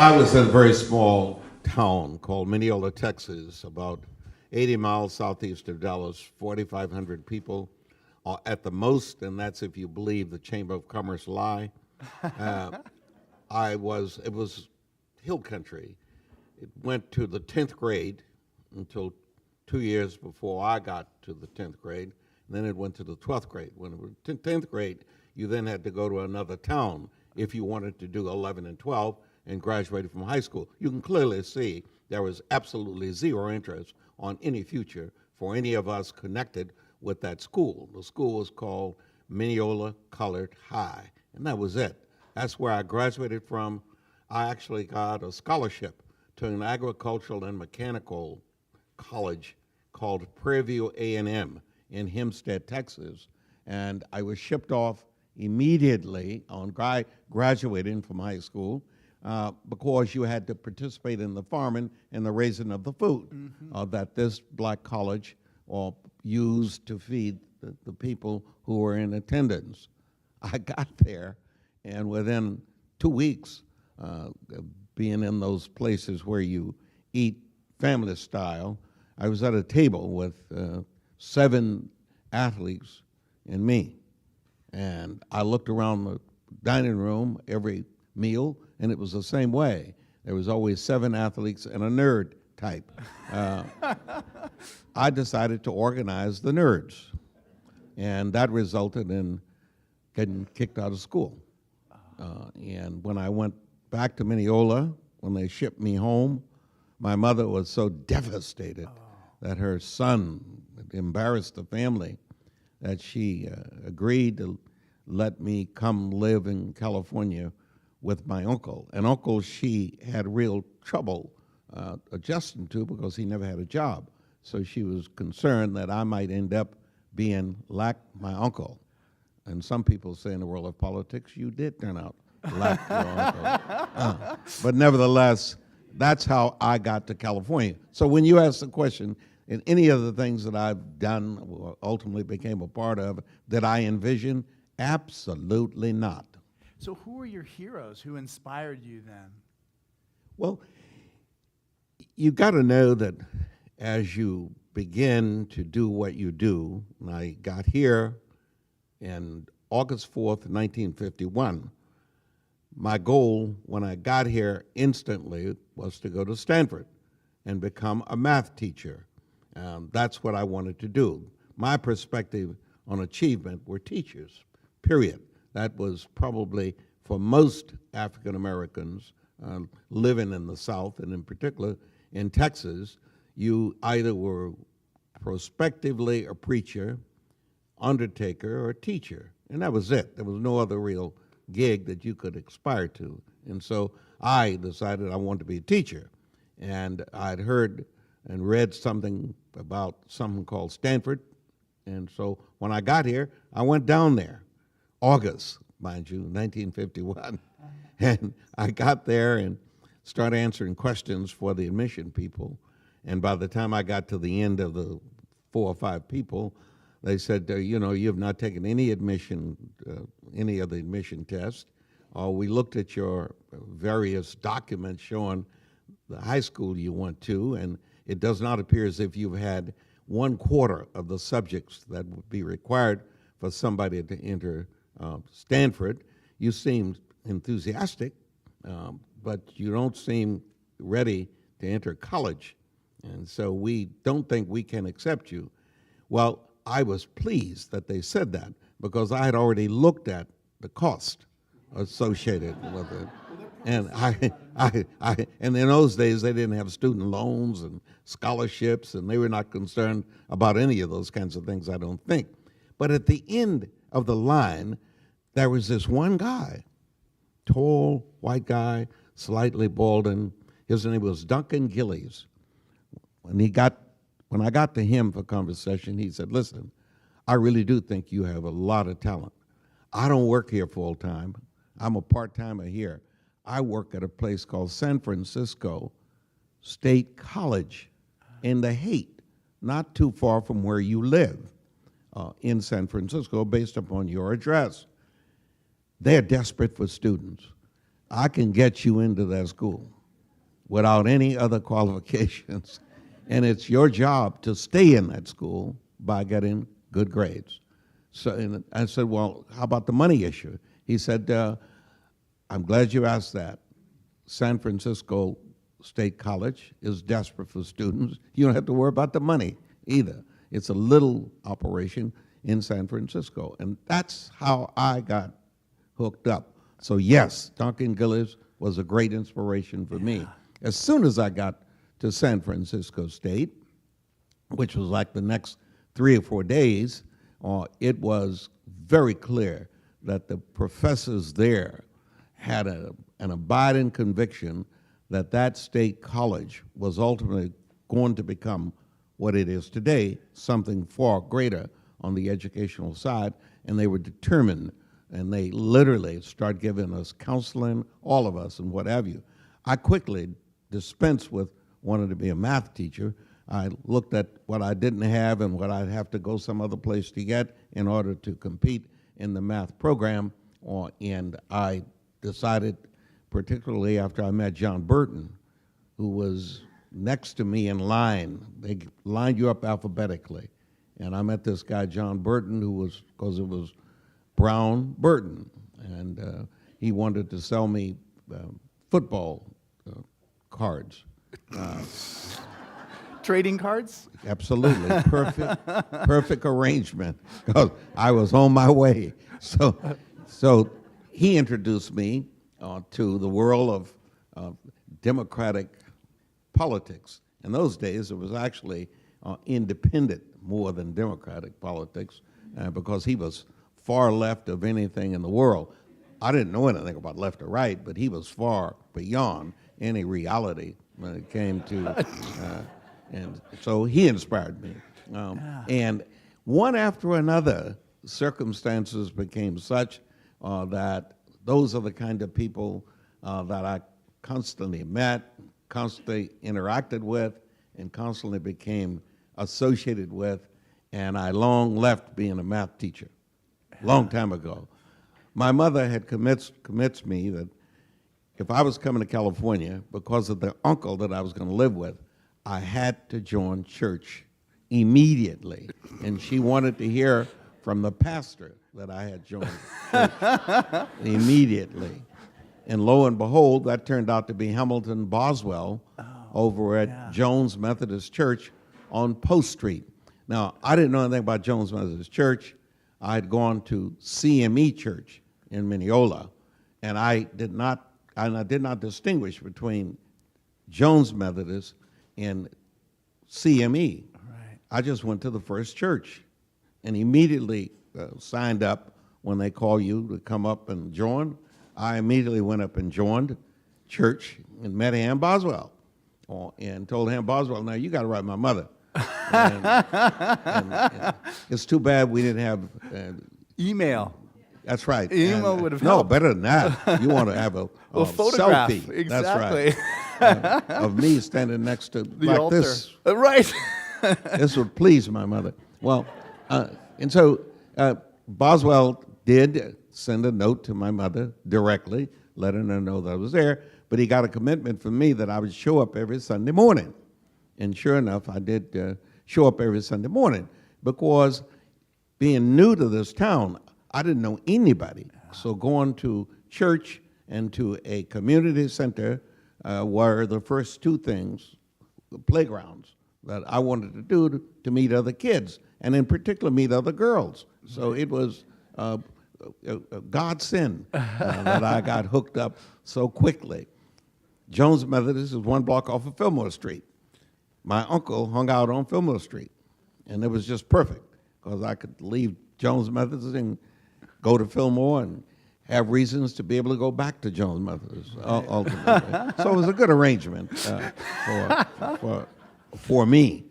I was in a very small town called Mineola, Texas, about 80 miles southeast of Dallas, 4,500 people at the most, and that's if you believe the Chamber of Commerce lie. Uh, it was hill country. It went to the 10th grade until 2 years before I got to the 10th grade. And then it went to the 12th grade. When it was 10th grade, you then had to go to another town if you wanted to do 11 and 12 and graduated from high school. You can clearly see there was absolutely zero interest on any future for any of us connected with that school. The school was called Mineola Colored High, and that was it. That's where I graduated from. I actually got a scholarship to an agricultural and mechanical college called Prairie View A&M in Hempstead, Texas, and I was shipped off immediately on graduating from high school because you had to participate in the farming and the raising of the food that this black college used to feed the people who were in attendance. I got there, and within 2 weeks, being in those places where you eat family style, I was at a table with 7 athletes and me. And I looked around the dining room every meal, and it was the same way. There was always 7 athletes and a nerd type. I decided to organize the nerds, and that resulted in getting kicked out of school. And when I went back to Mineola, when they shipped me home, my mother was so devastated that her son embarrassed the family that she agreed to let me come live in California with my uncle. An uncle she had real trouble adjusting to because he never had a job. So she was concerned that I might end up being like my uncle. And some people say in the world of politics, you did turn out like your uncle. But nevertheless, that's how I got to California. So when you ask the question, in any of the things that I've done or ultimately became a part of, did I envision? Absolutely not. So who were your heroes? Who inspired you then? Well, you got to know that as you begin to do what you do, and I got here in August 4th, 1951, my goal when I got here instantly was to go to Stanford and become a math teacher. That's what I wanted to do. My perspective on achievement were teachers, period. That was probably, for most African Americans living in the South, and in particular in Texas, you either were prospectively a preacher, undertaker, or teacher, and that was it. There was no other real gig that you could aspire to. And so I decided I wanted to be a teacher. And I'd heard and read something about something called Stanford. And so when I got here, I went down there, August, mind you, 1951. And I got there and started answering questions for the admission people. And by the time I got to the end of the 4 or 5 people, they said, you know, you have not taken any admission, any of the admission tests. We looked at your various documents showing the high school you went to, and it does not appear as if you've had 1/4 of the subjects that would be required for somebody to enter Stanford. You seem enthusiastic, but you don't seem ready to enter college, and so we don't think we can accept you. Well, I was pleased that they said that because I had already looked at the cost associated with it. And and in those days, they didn't have student loans and scholarships, and they were not concerned about any of those kinds of things, I don't think. But at the end of the line, there was this one guy, tall, white guy, slightly balding. His name was Duncan Gillies. When I got to him for conversation, he said, listen, I really do think you have a lot of talent. I don't work here full time. I'm a part-timer here. I work at a place called San Francisco State College in the Haight, not too far from where you live in San Francisco, based upon your address. They're desperate for students. I can get you into that school without any other qualifications, and it's your job to stay in that school by getting good grades. So and I said, well, how about the money issue? He said, I'm glad you asked that. San Francisco State College is desperate for students. You don't have to worry about the money either. It's a little operation in San Francisco, and that's how I got hooked up. So yes, Duncan Gillies was a great inspiration for me. As soon as I got to San Francisco State, which was like the next 3 or 4 days, it was very clear that the professors there had an abiding conviction that that state college was ultimately going to become what it is today, something far greater on the educational side, and they were determined, and they literally started giving us counseling, all of us, and what have you. I quickly dispensed with wanting to be a math teacher. I looked at what I didn't have and what I'd have to go some other place to get in order to compete in the math program, and I decided, particularly after I met John Burton, who was next to me in line. They lined you up alphabetically. And I met this guy, John Burton, who was, because it was Brown Burton, and he wanted to sell me football cards. Trading cards? Absolutely, perfect arrangement, because I was on my way. So he introduced me to the world of democratic politics. In those days, it was actually independent more than democratic politics, because he was far left of anything in the world. I didn't know anything about left or right, but he was far beyond any reality when it came to, and so he inspired me. And one after another, circumstances became such that those are the kind of people that I constantly met, constantly interacted with, and constantly became associated with, and I long left being a math teacher, long time ago. My mother had convinced me that if I was coming to California, because of the uncle that I was going to live with, I had to join church immediately, and she wanted to hear from the pastor that I had joined church immediately. And lo and behold, that turned out to be Hamilton Boswell over at Jones Methodist Church on Post Street. Now, I didn't know anything about Jones Methodist Church. I had gone to CME Church in Mineola, and I did not distinguish between Jones Methodist and CME. Right. I just went to the first church and immediately signed up when they call you to come up and join. I immediately went up and joined church and met Ham Boswell, and told Ham Boswell, now you got to write my mother. and it's too bad we didn't have Email. That's right. Email would have no, helped. better than that. You want to have a photograph. selfie. Exactly. That's right. Of me standing next to The like altar. this. Right. This would please my mother. Well, and so Boswell did send a note to my mother directly, letting her know that I was there, but he got a commitment from me that I would show up every Sunday morning. And sure enough, I did show up every Sunday morning, because being new to this town, I didn't know anybody. So going to church and to a community center were the first two things, the playgrounds, that I wanted to do to meet other kids, and in particular meet other girls. So it was a godsend that I got hooked up so quickly. Jones Methodist is 1 block off of Fillmore Street. My uncle hung out on Fillmore Street, and it was just perfect, because I could leave Jones Methodist and go to Fillmore and have reasons to be able to go back to Jones Methodist ultimately. So it was a good arrangement for me.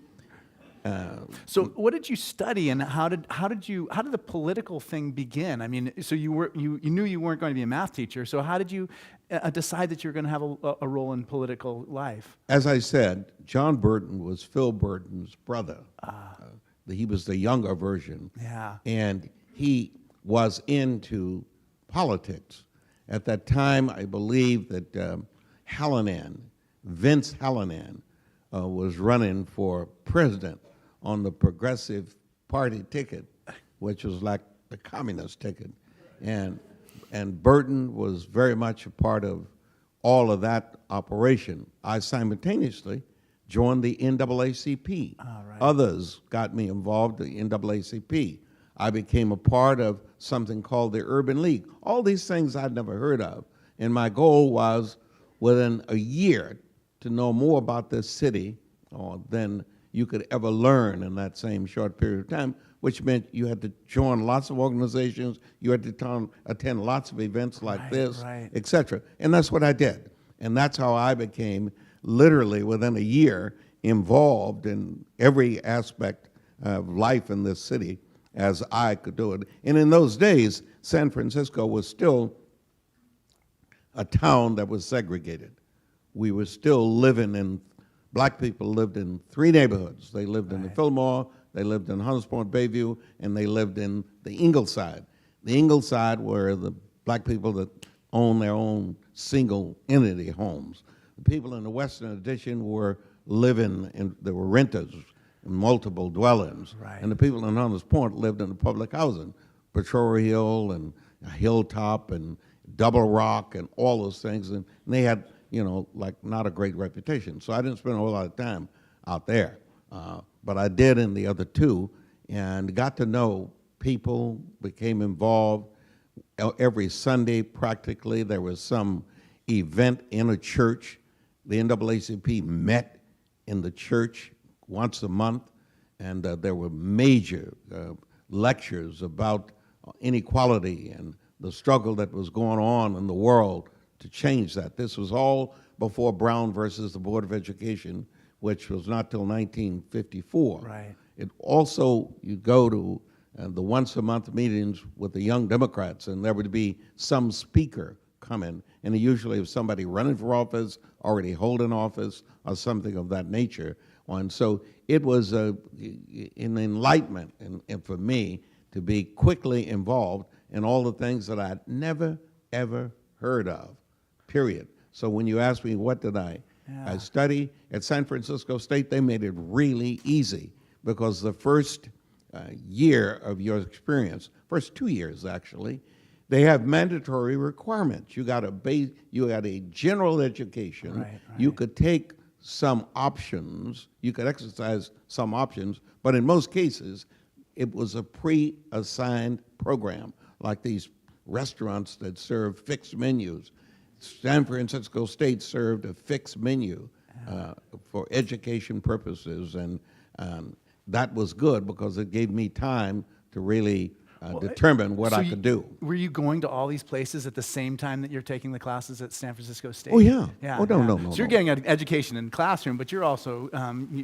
So what did you study, and how did the political thing begin? I mean, so you knew you weren't going to be a math teacher. So how did you decide that you were going to have a role in political life? As I said, John Burton was Phil Burton's brother. He was the younger version. Yeah. And he was into politics. At that time, I believe that Vince Hallinan, was running for president on the Progressive Party ticket, which was like the communist ticket. And Burton was very much a part of all of that operation. I simultaneously joined the NAACP. Right. Others got me involved in the NAACP. I became a part of something called the Urban League. All these things I'd never heard of. And my goal was within a year to know more about this city than you could ever learn in that same short period of time, which meant you had to join lots of organizations, you had to attend lots of events like this, et cetera. And that's what I did. And that's how I became, literally within a year, involved in every aspect of life in this city as I could do it. And in those days, San Francisco was still a town that was segregated. We were still living in, black people lived in 3 neighborhoods. They lived in the Fillmore, they lived in Hunters Point, Bayview, and they lived in the Ingleside. The Ingleside were the black people that owned their own single entity homes. The people in the Western Addition were living in, they were renters in multiple dwellings. And the people in Hunters Point lived in the public housing, Petroria Hill and Hilltop and Double Rock and all those things. And they had, you know, like not a great reputation. So I didn't spend a whole lot of time out there. But I did in the other 2 and got to know people, became involved. Every Sunday, practically, there was some event in a church. The NAACP met in the church once a month, and there were major lectures about inequality and the struggle that was going on in the world to change that. This was all before Brown versus the Board of Education, which was not till 1954. It also, you go to the once-a-month meetings with the Young Democrats, and there would be some speaker coming, and it usually was somebody running for office, already holding office, or something of that nature. And so it was an enlightenment and for me to be quickly involved in all the things that I'd never, ever heard of, period. So when you ask me what did I study at San Francisco State, they made it really easy because the first year of your experience, first 2 years actually, they have mandatory requirements. You got a general education. You could take some options, you could exercise some options, but in most cases, it was a pre-assigned program, like these restaurants that serve fixed menus. San Francisco State served a fixed menu for education purposes, and that was good because it gave me time to really determine what I could do. Were you going to all these places at the same time that you're taking the classes at San Francisco State? Oh, yeah. Oh, no. So you're getting an education in the classroom, but you're also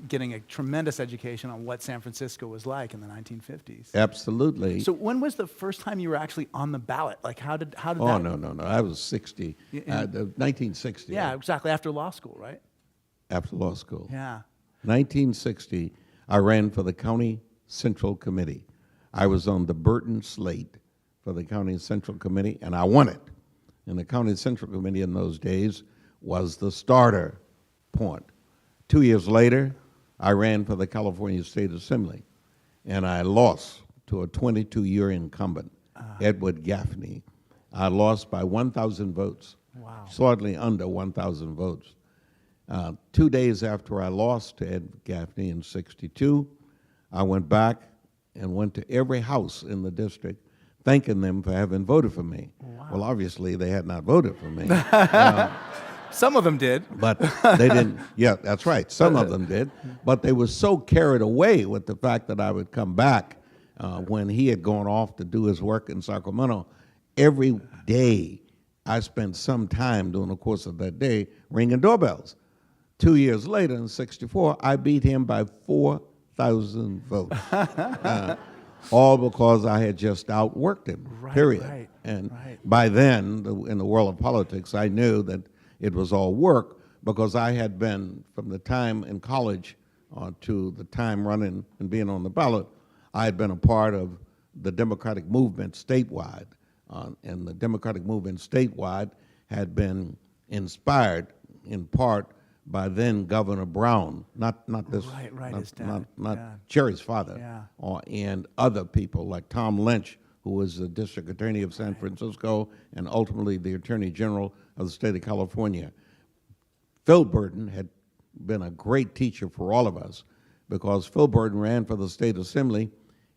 getting a tremendous education on what San Francisco was like in the 1950s. Absolutely. So when was the first time you were actually on the ballot? Like how did that? Oh, no. I was 60, 1960. Yeah, exactly, after law school, right? After law school. Yeah. 1960, I ran for the County Central Committee. I was on the Burton slate for the County Central Committee, and I won it. And the County Central Committee in those days was the starter point. 2 years later, I ran for the California State Assembly, and I lost to a 22-year incumbent, Edward Gaffney. I lost by 1,000 votes, slightly under 1,000 votes. 2 days after I lost to Ed Gaffney in '62, I went back and went to every house in the district thanking them for having voted for me. Well, obviously, they had not voted for me. Some of them did. But they didn't. Yeah, that's right. Some of them did. But they were so carried away with the fact that I would come back when he had gone off to do his work in Sacramento. Every day, I spent some time during the course of that day ringing doorbells. 2 years later, in '64, I beat him by 4,000 votes. All because I had just outworked him, period. And by then, in the world of politics, I knew that it was all work because I had been, from the time in college to the time running and being on the ballot, I had been a part of the Democratic movement statewide. and the Democratic movement statewide had been inspired in part by then Governor Brown, not this, Right, not, his dad, not yeah. Jerry's father, Yeah. and other people like Tom Lynch, who was the district attorney of San Francisco and ultimately the attorney general of the state of California. Phil Burton had been a great teacher for all of us because Phil Burton ran for the state assembly,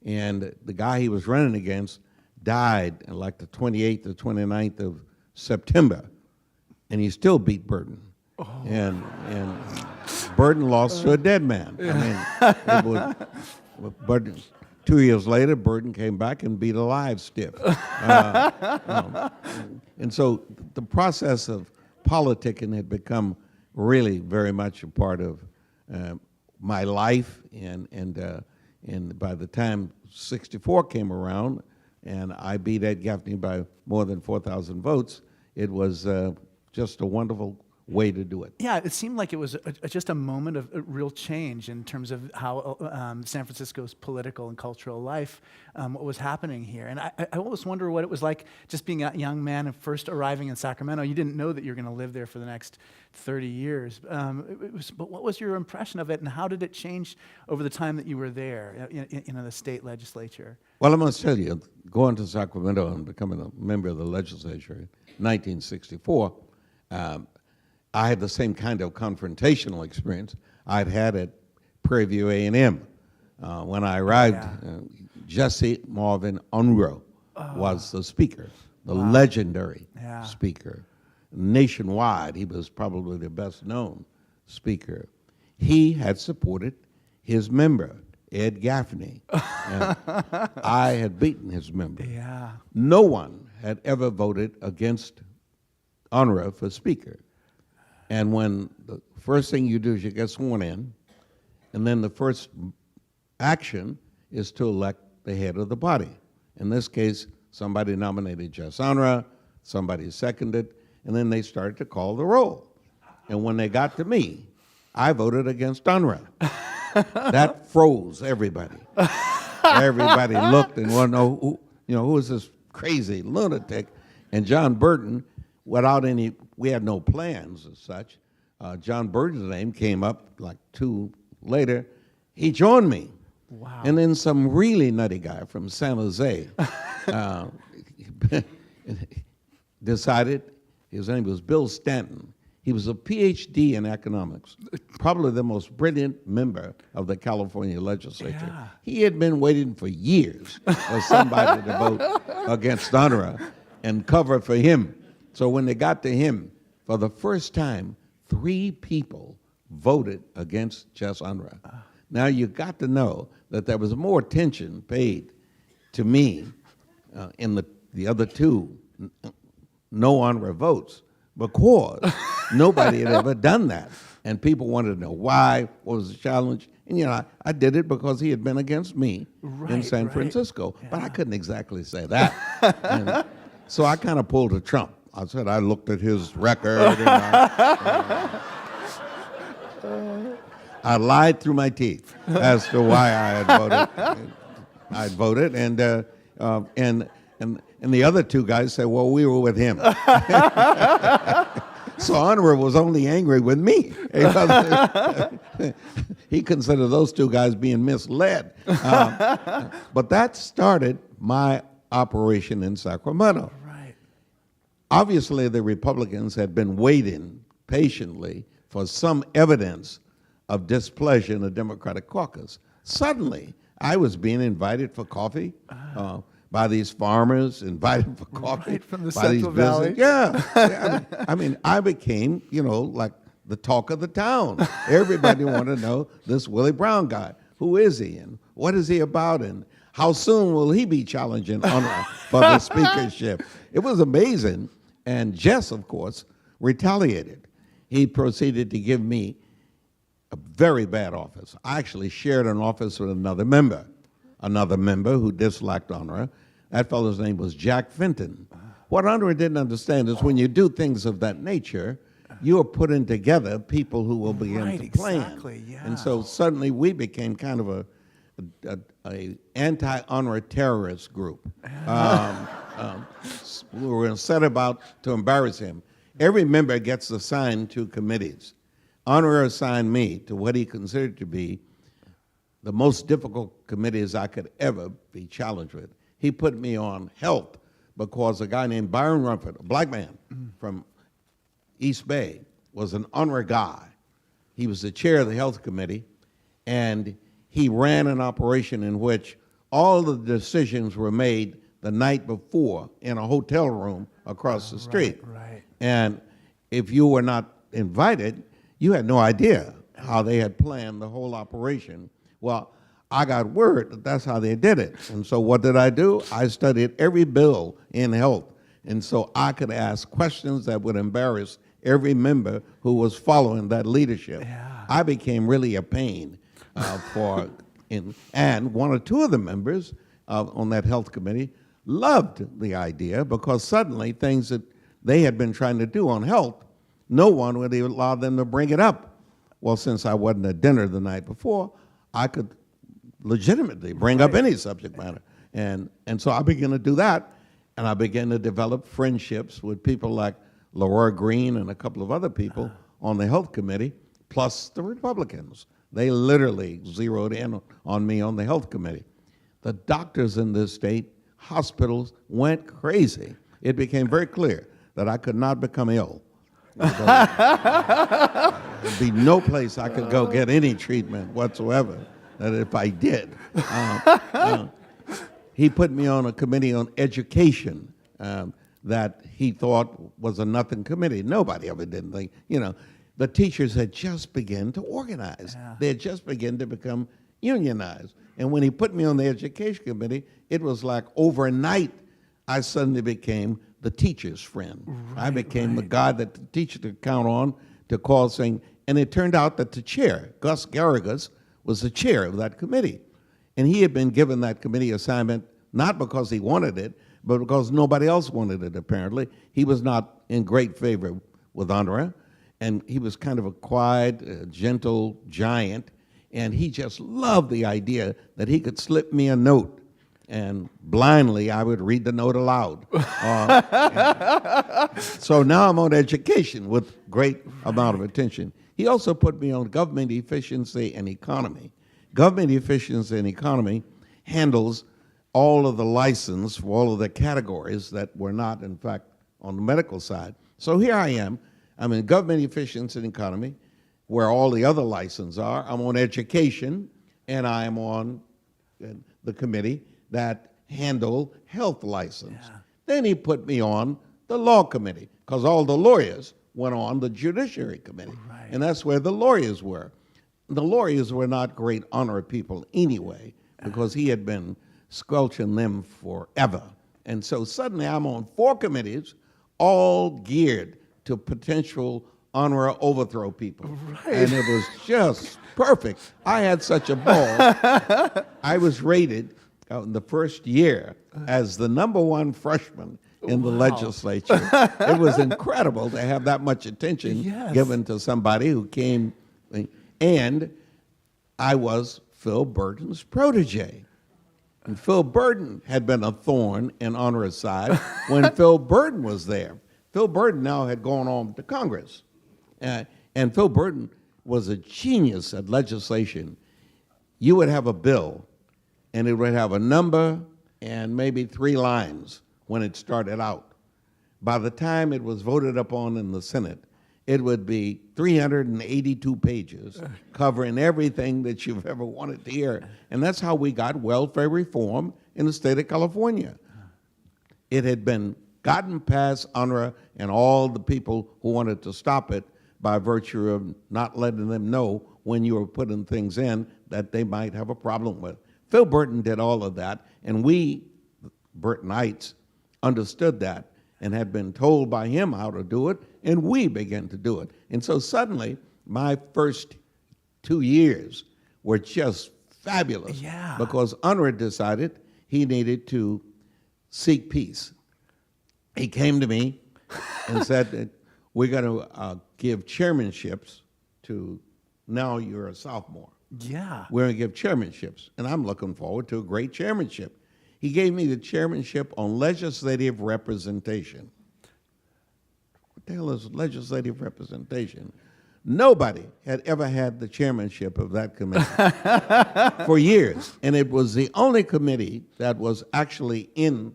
and the guy he was running against died in like the 28th or 29th of September, and he still beat Burton. And Burton lost to a dead man. I mean, but 2 years later, Burton came back and beat a live stiff. And so the process of politicking had become really very much a part of my life. And by the time '64 came around, and I beat Ed Gaffney by more than 4,000 votes, it was just a wonderful way to do it. Yeah, it seemed like it was just a moment of real change in terms of how San Francisco's political and cultural life, what was happening here. And I always wonder what it was like just being a young man and first arriving in Sacramento. You didn't know that you were going to live there for the next 30 years. But what was your impression of it, and how did it change over the time that you were there in the state legislature? Well, I must tell you, going to Sacramento and becoming a member of the legislature in 1964, I had the same kind of confrontational experience I'd had at Prairie View A&M. When I arrived, Jesse Marvin Unruh was the speaker, the legendary speaker. Nationwide, he was probably the best known speaker. He had supported his member, Ed Gaffney, and I had beaten his member. Yeah. No one had ever voted against Unruh for speaker. And when the first thing you do is you get sworn in, and then the first action is to elect the head of the body. In this case, somebody nominated Jess Unruh, somebody seconded, and then they started to call the roll. And when they got to me, I voted against Unruh. That froze everybody. Everybody looked and wanted to know, who is this crazy lunatic? And John Burton, without any, we had no plans as such. John Burton's name came up like 2 later. He joined me. Wow. And then some really nutty guy from San Jose decided, his name was Bill Stanton. He was a PhD in economics, probably the most brilliant member of the California legislature. Yeah. He had been waiting for years for somebody to vote against Unruh and cover for him. So when they got to him, for the first time, 3 people voted against Jess Unruh. Now you got to know that there was more attention paid to me in the other 2 no Unruh votes because nobody had ever done that. And people wanted to know why, what was the challenge. And I did it because he had been against me in San Francisco. Yeah. But I couldn't exactly say that. And so I kind of pulled a Trump. I said I looked at his record and I lied through my teeth as to why I had voted. And the other 2 guys said, well, we were with him. So Unruh was only angry with me. He considered those 2 guys being misled. But that started my operation in Sacramento. Right. Obviously, the Republicans had been waiting patiently for some evidence of displeasure in the Democratic caucus. Suddenly, I was being invited for coffee by these farmers, invited for coffee Right, from the by these Central Valley. Yeah. I mean, I became, like the talk of the town. Everybody wanted to know this Willie Brown guy. Who is he, and what is he about, and how soon will he be challenging Unruh for the speakership? It was amazing. And Jess, of course, retaliated. He proceeded to give me a very bad office. I actually shared an office with another member who disliked Unruh. That fellow's name was Jack Fenton. What Unruh didn't understand is when you do things of that nature, you are putting together people who will begin to plan. Exactly, yeah. And so suddenly we became kind of a anti-Unruh terrorist group. us were set about to embarrass him. Every member gets assigned to committees. Honor assigned me to what he considered to be the most difficult committees I could ever be challenged with. He put me on health because a guy named Byron Rumford, a black man from East Bay, was an honor guy. He was the chair of the health committee, and he ran an operation in which all the decisions were made the night before in a hotel room across the street. Right. And if you were not invited, you had no idea how they had planned the whole operation. Well, I got word that that's how they did it. And so what did I do? I studied every bill in health. And so I could ask questions that would embarrass every member who was following that leadership. Yeah. I became really a pain and one or two of the members on that health committee loved the idea because suddenly things that they had been trying to do on health, no one would even allow them to bring it up. Well, since I wasn't at dinner the night before, I could legitimately bring up any subject matter. And so I began to do that, and I began to develop friendships with people like Laura Green and a couple of other people on the health committee, plus the Republicans. They literally zeroed in on me on the health committee. The doctors in this state, hospitals, went crazy. It became very clear that I could not become ill. There'd be no place I could go get any treatment whatsoever, that if I did. He put me on a committee on education that he thought was a nothing committee. Nobody ever did think, the teachers had just begun to organize. Yeah. They had just begun to become unionized. And when he put me on the education committee, it was like overnight I suddenly became the teacher's friend. Right, I became the guy that the teacher could count on to call saying, and it turned out that the chair, Gus Garrigus, was the chair of that committee. And he had been given that committee assignment not because he wanted it, but because nobody else wanted it, apparently. He was not in great favor with Andrea, and he was kind of a quiet, gentle giant, and he just loved the idea that he could slip me a note, and blindly I would read the note aloud. So now I'm on education with great amount of attention. He also put me on government efficiency and economy. Government efficiency and economy handles all of the license for all of the categories that were not, in fact, on the medical side. So here I am. I'm in government efficiency and economy, where all the other licenses are. I'm on education, and I am on the committee that handle health license. Yeah. Then he put me on the law committee, because all the lawyers went on the judiciary committee. Right. And that's where the lawyers were. The lawyers were not great honor people anyway, because he had been squelching them forever. And so suddenly I'm on 4 committees, all geared to potential honor overthrow people. Right. And it was just perfect. I had such a ball. I was rated in the first year as the #1 freshman in the legislature. It was incredible to have that much attention given to somebody who came, and I was Phil Burton's protege. And Phil Burton had been a thorn in Honor's side when Phil Burton was there. Phil Burton now had gone on to Congress. And Phil Burton was a genius at legislation. You would have a bill, and it would have a number and maybe 3 lines when it started out. By the time it was voted upon in the Senate, it would be 382 pages covering everything that you've ever wanted to hear. And that's how we got welfare reform in the state of California. It had been gotten past UNRRA and all the people who wanted to stop it by virtue of not letting them know when you were putting things in that they might have a problem with. Phil Burton did all of that, and we, Burtonites, understood that and had been told by him how to do it, and we began to do it. And so suddenly, my first 2 years were just fabulous because UNRRA decided he needed to seek peace. He came to me and said that we're going to give chairmanships to, now you're a sophomore. Yeah. We're going to give chairmanships, and I'm looking forward to a great chairmanship. He gave me the chairmanship on legislative representation. What the hell is legislative representation? Nobody had ever had the chairmanship of that committee for years. And it was the only committee that was actually in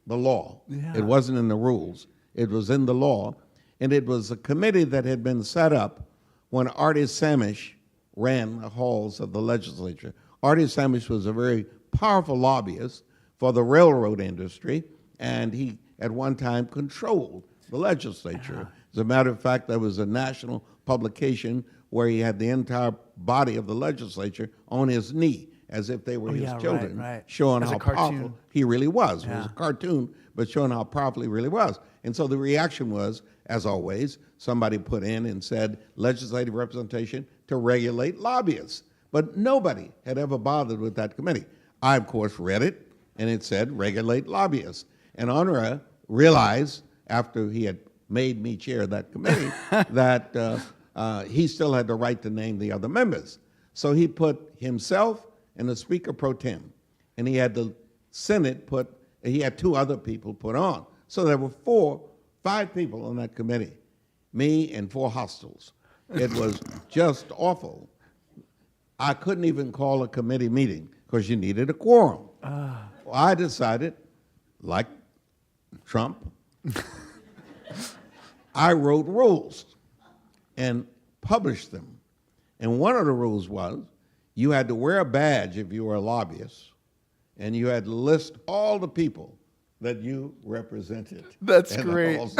the law. Yeah. It wasn't in the rules. It was in the law. And it was a committee that had been set up when Artie Samish ran the halls of the legislature. Artie Samish was a very powerful lobbyist for the railroad industry, and he at one time controlled the legislature. As a matter of fact, there was a national publication where he had the entire body of the legislature on his knee, as if they were his children, right. showing As a how cartoon. powerful he really was. It was Yeah. a cartoon, but showing how powerful he really was. And so the reaction was, as always, somebody put in and said legislative representation to regulate lobbyists. But nobody had ever bothered with that committee. I, of course, read it, and it said regulate lobbyists. And Honora realized, after he had made me chair that committee, that he still had the right to name the other members. So he put himself and the Speaker pro tem, and he had the Senate he had two other people put on. So there were five people on that committee, me and four hostiles. It was just awful. I couldn't even call a committee meeting because you needed a quorum. Well, I decided, like Trump, I wrote rules and published them. And one of the rules was you had to wear a badge if you were a lobbyist, and you had to list all the people that you represented. That's in the great. halls.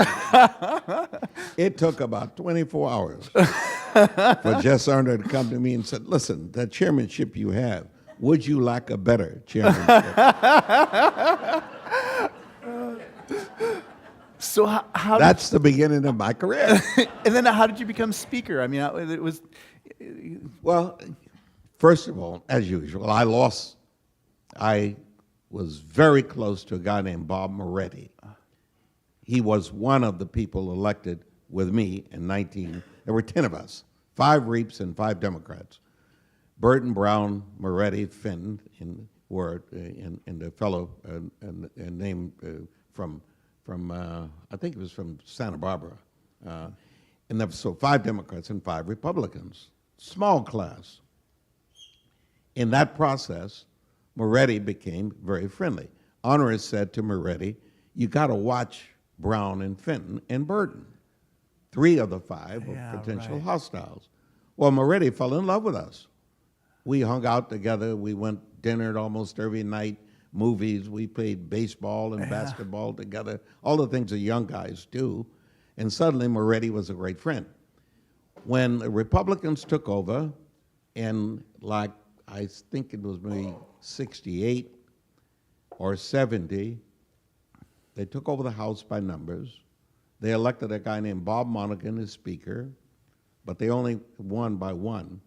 It took about 24 hours for Jess Arner to come to me and said, listen, that chairmanship you have, would you like a better chairmanship? So how That's the beginning of my career. and then how did you become speaker? I mean, it was Well, first of all, as usual, I lost. I was very close to a guy named Bob Moretti. He was one of the people elected with me in there were 10 of us, 5 Reaps and 5 Democrats. Burton, Brown, Moretti, Fenton were in the fellow named from I think it was from Santa Barbara. And there, so 5 Democrats and 5 Republicans, small class. In that process, Moretti became very friendly. Honor said to Moretti, you got to watch Brown and Fenton and Burton. 3 of the 5 were potential right. hostiles. Well, Moretti fell in love with us. We hung out together. We went dinner almost every night, movies. We played baseball and basketball together, all the things that young guys do. And suddenly Moretti was a great friend. When the Republicans took over, and like I think it was maybe 68 or 70, they took over the House by numbers. They elected a guy named Bob Monaghan as Speaker, but they only won by 1.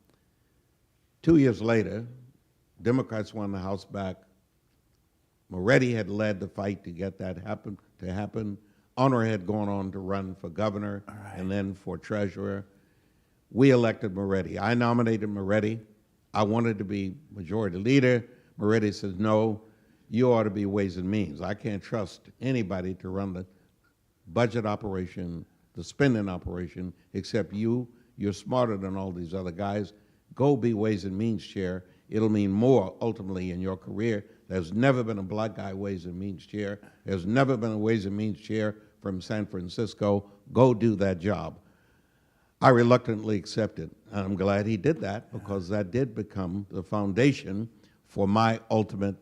2 years later, Democrats won the House back. Moretti had led the fight to get that to happen. Honor had gone on to run for governor and then for treasurer. We elected Moretti. I nominated Moretti. I wanted to be majority leader. Moretti says, no, you ought to be Ways and Means. I can't trust anybody to run the budget operation, the spending operation, except you. You're smarter than all these other guys. Go be Ways and Means chair. It'll mean more ultimately in your career. There's never been a black guy Ways and Means chair. There's never been a Ways and Means chair from San Francisco. Go do that job. I reluctantly accepted, and I'm glad he did that because that did become the foundation for my ultimate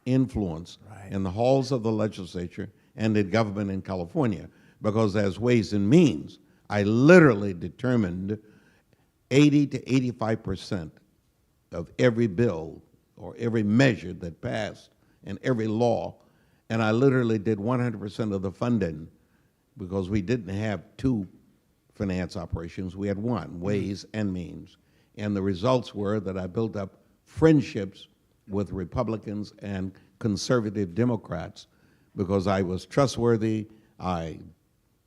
influence in the halls of the legislature and in government in California. Because as Ways and Means, I literally determined 80 to 85% of every bill or every measure that passed and every law, and I literally did 100% of the funding because we didn't have 2 finance operations, we had 1, Ways and Means. And the results were that I built up friendships with Republicans and conservative Democrats because I was trustworthy. I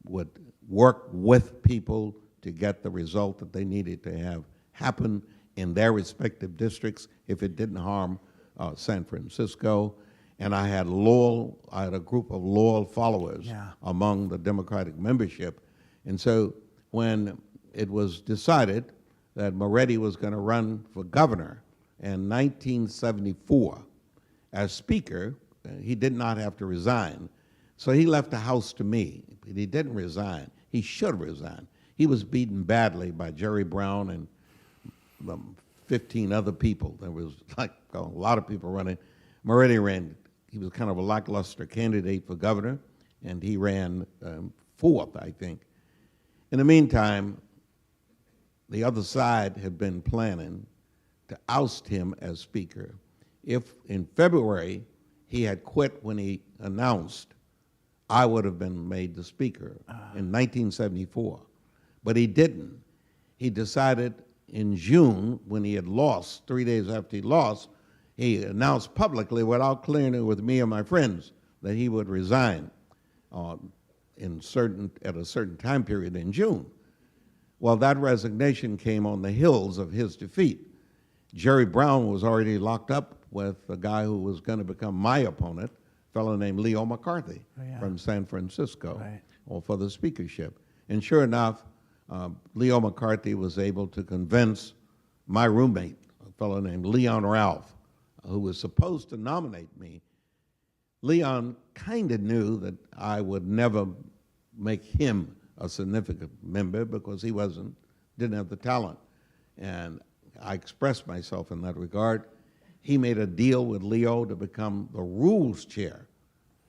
would work with people to get the result that they needed to have happen in their respective districts if it didn't harm San Francisco. and I had a group of loyal followers among the Democratic membership. And so when it was decided that Moretti was going to run for governor in 1974 as Speaker, he did not have to resign. So he left the House to me. He didn't resign. He should resign. He was beaten badly by Jerry Brown and 15 other people. There was like a lot of people running. Moretti ran. He was kind of a lackluster candidate for governor, and he ran fourth, I think. In the meantime, the other side had been planning to oust him as Speaker. If in February he had quit when he announced, I would have been made the Speaker in 1974. But he didn't. He decided in June, when he had lost, 3 days after he lost, he announced publicly, without clearing it with me and my friends, that he would resign at a certain time period in June. Well, that resignation came on the heels of his defeat. Jerry Brown was already locked up with a guy who was going to become my opponent, a fellow named Leo McCarthy from San Francisco, for the speakership. And sure enough, Leo McCarthy was able to convince my roommate, a fellow named Leon Ralph, who was supposed to nominate me. Leon kind of knew that I would never make him a significant member because he didn't have the talent. And I expressed myself in that regard. He made a deal with Leo to become the rules chair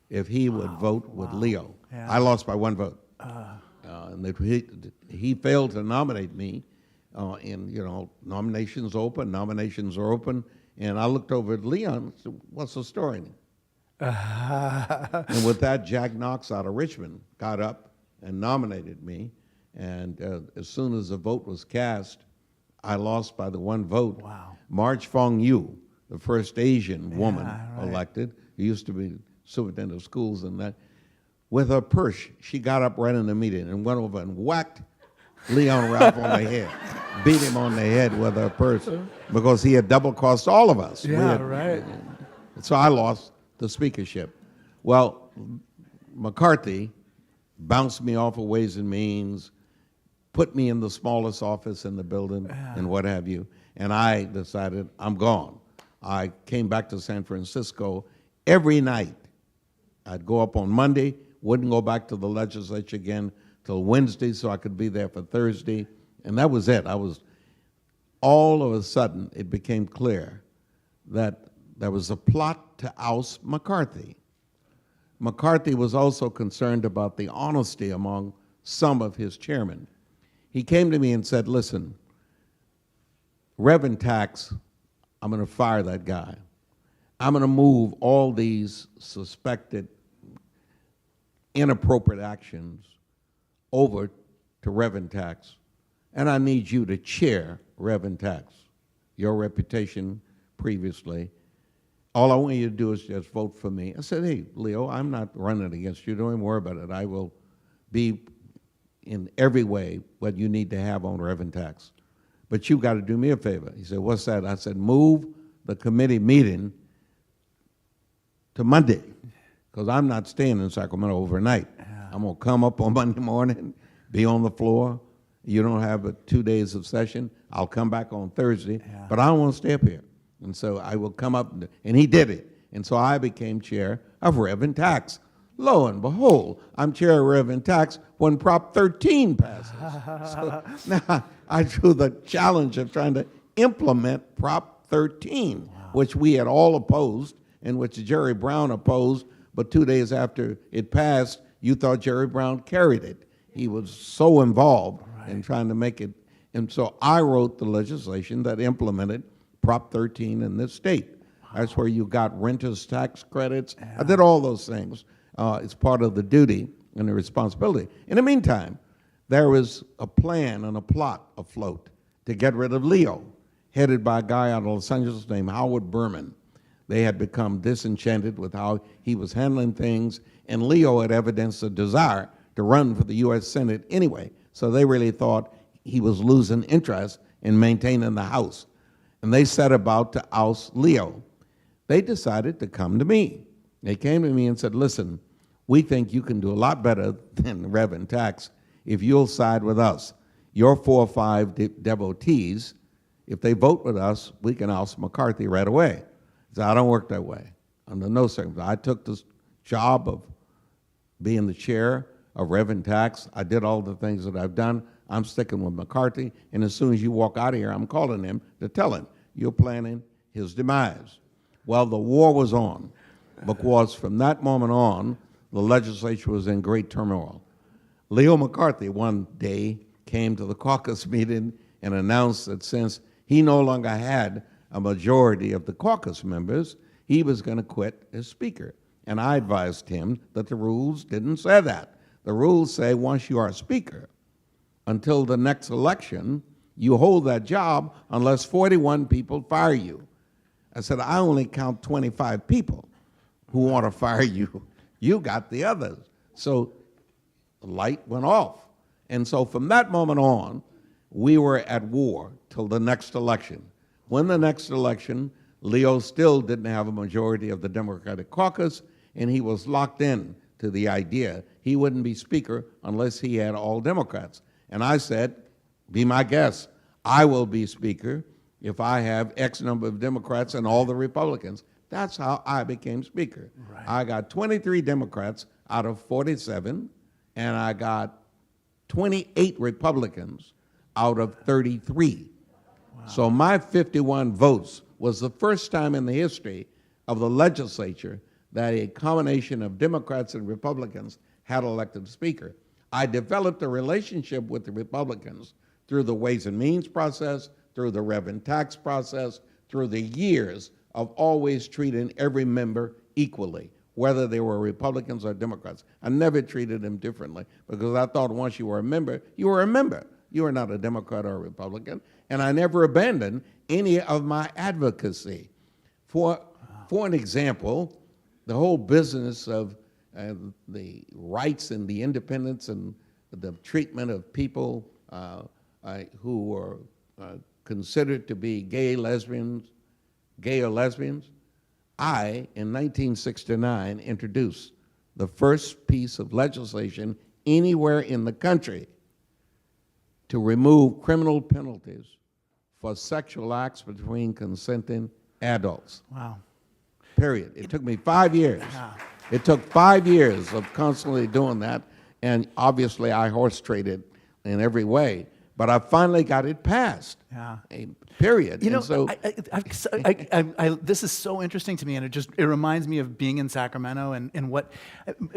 if he would vote with Leo. I lost by 1 vote. And he failed to nominate me. Nominations are open. And I looked over at Leon and said, what's the story? And with that, Jack Knox out of Richmond got up and nominated me. And as soon as the vote was cast, I lost by the 1 vote. Wow. Marge Fong Yu, the first Asian woman elected, who used to be superintendent of schools and that, with her purse, she got up right in the meeting and went over and whacked Leon Ralph on the head, beat him on the head with her purse because he had double-crossed all of us. So I lost the speakership. Well, McCarthy bounced me off of Ways and Means, put me in the smallest office in the building and what have you, and I decided I'm gone. I came back to San Francisco every night. I'd go up on Monday, wouldn't go back to the legislature again till Wednesday so I could be there for Thursday, and that was it. All of a sudden, it became clear that there was a plot to oust McCarthy. McCarthy was also concerned about the honesty among some of his chairmen. He came to me and said, listen, Reverend Tax, I'm going to fire that guy. I'm going to move all these suspected inappropriate actions over to Reverend Tax, and I need you to chair Reverend Tax. Your reputation previously, all I want you to do is just vote for me. I said, hey, Leo, I'm not running against you. Don't even worry about it. I will be in every way what you need to have on Reverend Tax. But you've got to do me a favor. He said, what's that? I said, move the committee meeting to Monday, because I'm not staying in Sacramento overnight. I'm going to come up on Monday morning, be on the floor. You don't have 2 days of session. I'll come back on Thursday, but I don't want to stay up here. And so I will come up, and he did it. And so I became chair of Reverend Tax. Lo and behold, I'm chair of Reverend Tax when Prop 13 passes. So now I drew the challenge of trying to implement Prop 13, which we had all opposed, and which Jerry Brown opposed, but 2 days after it passed, you thought Jerry Brown carried it. He was so involved in trying to make it. And so I wrote the legislation that implemented Prop 13 in this state. That's where you got renters tax credits. I did all those things. It's part of the duty and the responsibility. In the meantime, there was a plan and a plot afloat to get rid of Leo, headed by a guy out of Los Angeles named Howard Berman. They had become disenchanted with how he was handling things, and Leo had evidenced a desire to run for the U.S. Senate anyway, so they really thought he was losing interest in maintaining the House. And they set about to oust Leo. They decided to come to me. They came to me and said, listen, we think you can do a lot better than Reverend Tax if you'll side with us. Your 4 or 5 devotees, if they vote with us, we can oust McCarthy right away. So I don't work that way. Under no circumstances. I took this job of being the chair of Reverend Tax. I did all the things that I've done. I'm sticking with McCarthy, and as soon as you walk out of here, I'm calling him to tell him you're planning his demise. Well, the war was on, because from that moment on, the legislature was in great turmoil. Leo McCarthy one day came to the caucus meeting and announced that since he no longer had a majority of the caucus members, he was going to quit as Speaker. And I advised him that the rules didn't say that. The rules say once you are Speaker, until the next election, you hold that job unless 41 people fire you. I said, I only count 25 people who want to fire you. You got the others. So the light went off. And so from that moment on, we were at war till the next election. When the next election, Leo still didn't have a majority of the Democratic caucus, and he was locked in to the idea he wouldn't be Speaker unless he had all Democrats. And I said, be my guest. I will be Speaker if I have X number of Democrats and all the Republicans. That's how I became Speaker. Right. I got 23 Democrats out of 47, and I got 28 Republicans out of 33. Wow. So my 51 votes was the first time in the history of the legislature that a combination of Democrats and Republicans had elected a Speaker. I developed a relationship with the Republicans through the Ways and Means process, through the Reverend Tax process, through the years of always treating every member equally, whether they were Republicans or Democrats. I never treated them differently because I thought once you were a member, you were a member. You were not a Democrat or a Republican. And I never abandoned any of my advocacy. For an example, the whole business of the rights and the independence and the treatment of people who were considered to be gay or lesbians, I, in 1969, introduced the first piece of legislation anywhere in the country to remove criminal penalties for sexual acts between consenting adults. Wow. Period. It took me 5 years. Yeah. It took 5 years of constantly doing that, and obviously I horse traded in every way, but I finally got it passed. Yeah. Period. You know, and so, this is so interesting to me, and it reminds me of being in Sacramento and what,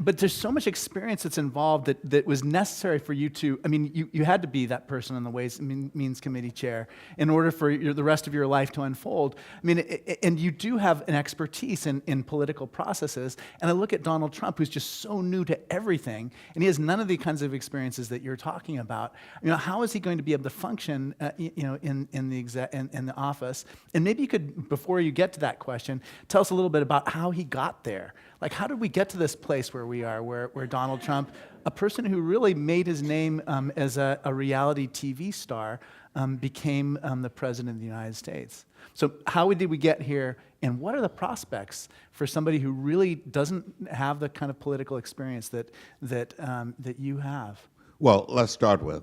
but there's so much experience that's involved that was necessary for you to, I mean, you had to be that person on the Ways and Means Committee chair in order for the rest of your life to unfold. I mean, and you do have an expertise in political processes, and I look at Donald Trump, who's just so new to everything, and he has none of the kinds of experiences that you're talking about. You know, how is he going to be able to function, in the office? And maybe you could, before you get to that question, tell us a little bit about how he got there. Like, how did we get to this place where we are, where Donald Trump, a person who really made his name as a reality TV star, became the president of the United States? So how did we get here, and what are the prospects for somebody who really doesn't have the kind of political experience that you have? well, let's start with,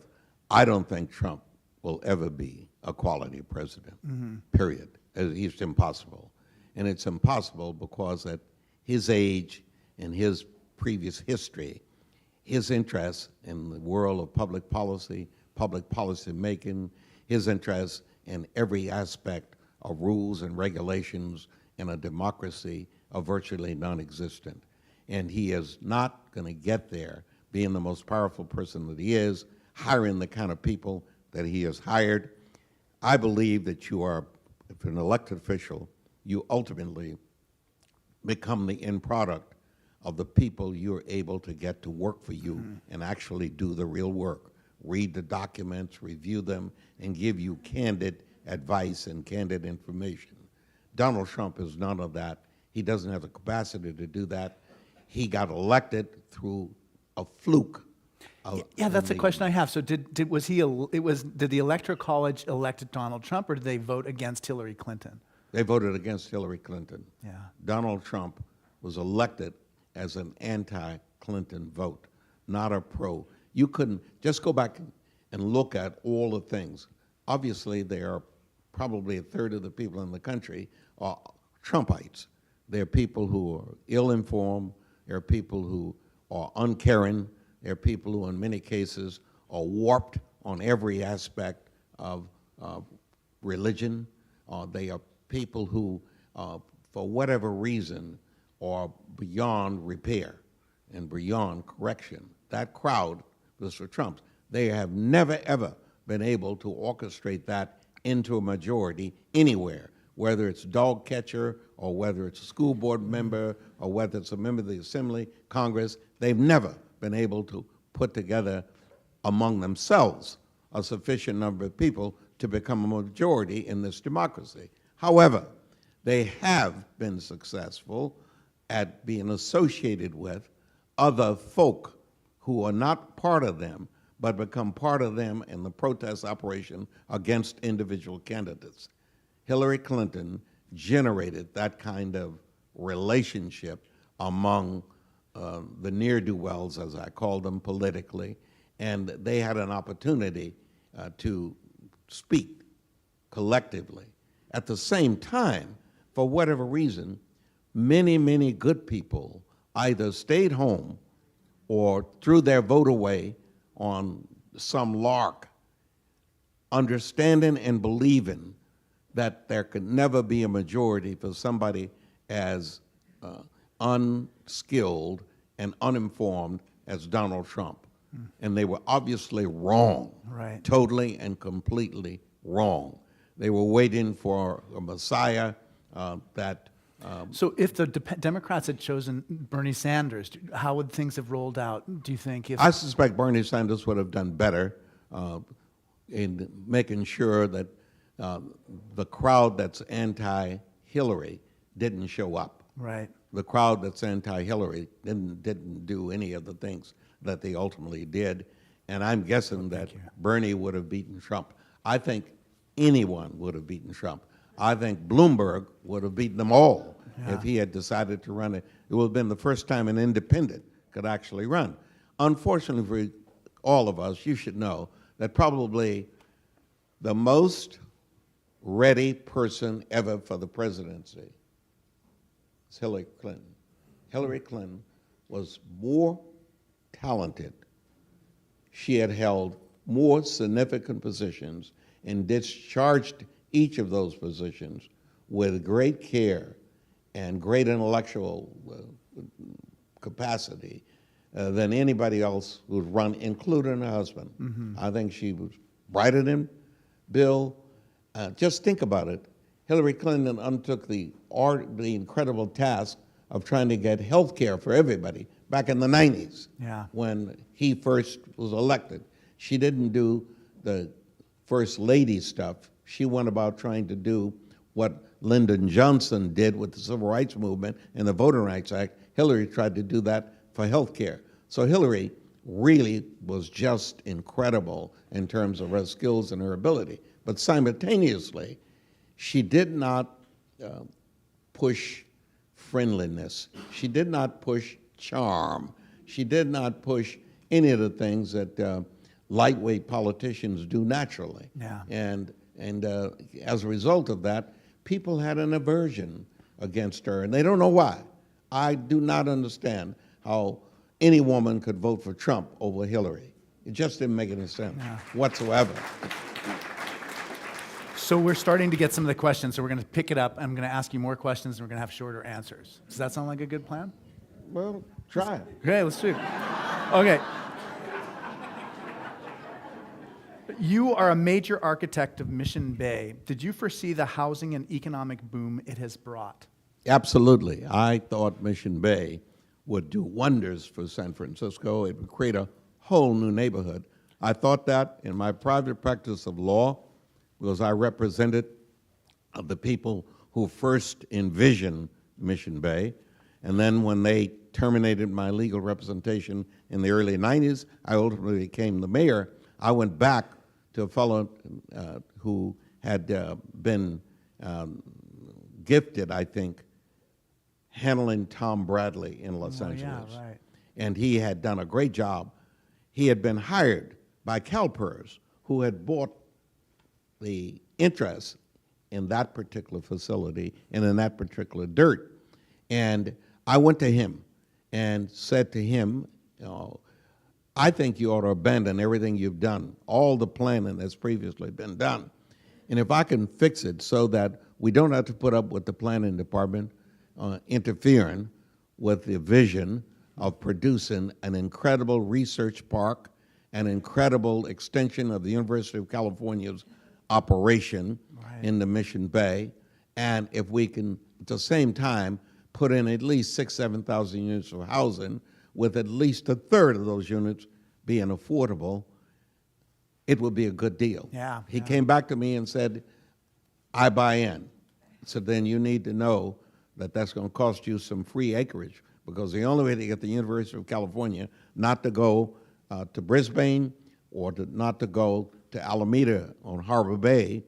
I don't think Trump will ever be a quality president, period. It's impossible. And it's impossible because at his age and his previous history, his interest in the world of public policy making, his interest in every aspect of rules and regulations in a democracy are virtually non-existent. And he is not going to get there being the most powerful person that he is, hiring the kind of people that he has hired. I believe that you are, if an elected official, you ultimately become the end product of the people you're able to get to work for you and actually do the real work. Read the documents, review them, and give you candid advice and candid information. Donald Trump is none of that. He doesn't have the capacity to do that. He got elected through a fluke. Yeah, that's the question I have. So did the Electoral College elected Donald Trump, or did they vote against Hillary Clinton? They voted against Hillary Clinton. Yeah. Donald Trump was elected as an anti-Clinton vote, not a pro. You couldn't, just go back and look at all the things. Obviously, there are probably a third of the people in the country are Trumpites. There are people who are ill-informed. There are people who are uncaring. There are people who, in many cases, are warped on every aspect of religion. They are people who, for whatever reason, are beyond repair and beyond correction. That crowd was for Trump. They have never, ever been able to orchestrate that into a majority anywhere, whether it's dog catcher or whether it's a school board member or whether it's a member of the Assembly, Congress. They've never been able to put together among themselves a sufficient number of people to become a majority in this democracy. However, they have been successful at being associated with other folk who are not part of them, but become part of them in the protest operation against individual candidates. Hillary Clinton generated that kind of relationship among the ne'er-do-wells, as I call them politically, and they had an opportunity to speak collectively. At the same time, for whatever reason, many, many good people either stayed home or threw their vote away on some lark, understanding and believing that there could never be a majority for somebody as unskilled and uninformed as Donald Trump. And they were obviously wrong, Right. totally and completely wrong. They were waiting for a Messiah that So if the Democrats had chosen Bernie Sanders, how would things have rolled out, do you think? If I suspect Bernie Sanders would have done better in making sure that the crowd that's anti-Hillary didn't show up. Right. The crowd that's anti-Hillary didn't do any of the things that they ultimately did, and I'm guessing that Bernie would have beaten Trump. I think anyone would have beaten Trump. I think Bloomberg would have beaten them all if he had decided to run it. It would have been the first time an independent could actually run. Unfortunately for all of us, you should know that probably the most ready person ever for the presidency is Hillary Clinton. Hillary Clinton was more talented. She had held more significant positions and discharged each of those positions with great care and great intellectual capacity than anybody else who'd run, including her husband. Mm-hmm. I think she was brighter than Bill. Just think about it. Hillary Clinton undertook the incredible task of trying to get health care for everybody back in the 90s when he first was elected. She didn't do the first lady stuff. She went about trying to do what Lyndon Johnson did with the Civil Rights Movement and the Voting Rights Act. Hillary tried to do that for health care. So Hillary really was just incredible in terms of her skills and her ability. But simultaneously, she did not push friendliness. She did not push charm. She did not push any of the things that lightweight politicians do naturally. Yeah. And as a result of that, people had an aversion against her, and they don't know why. I do not understand how any woman could vote for Trump over Hillary. It just didn't make any sense whatsoever. So we're starting to get some of the questions, so we're going to pick it up. I'm going to ask you more questions, and we're going to have shorter answers. Does that sound like a good plan? Well, try it. Okay, let's do it. Okay. You are a major architect of Mission Bay. Did you foresee the housing and economic boom it has brought? Absolutely. I thought Mission Bay would do wonders for San Francisco. It would create a whole new neighborhood. I thought that in my private practice of law, because I represented the people who first envisioned Mission Bay. And then when they terminated my legal representation in the early 90s, I ultimately became the mayor. I went back to a fellow who had been gifted, I think, handling Tom Bradley in Los Oh, Angeles. yeah, right. And he had done a great job. He had been hired by CalPERS, who had bought the interest in that particular facility and in that particular dirt. And I went to him and said to him, you know, I think you ought to abandon everything you've done, all the planning that's previously been done. And if I can fix it so that we don't have to put up with the planning department interfering with the vision of producing an incredible research park, an incredible extension of the University of California's operation in the Mission Bay, and if we can, at the same time, put in at least 7,000 units of housing, with at least a third of those units being affordable, it would be a good deal. Yeah, He yeah. came back to me and said, I buy in. So then you need to know that that's going to cost you some free acreage, because the only way to get the University of California not to go to Brisbane or not to go to Alameda on Harbor Bay,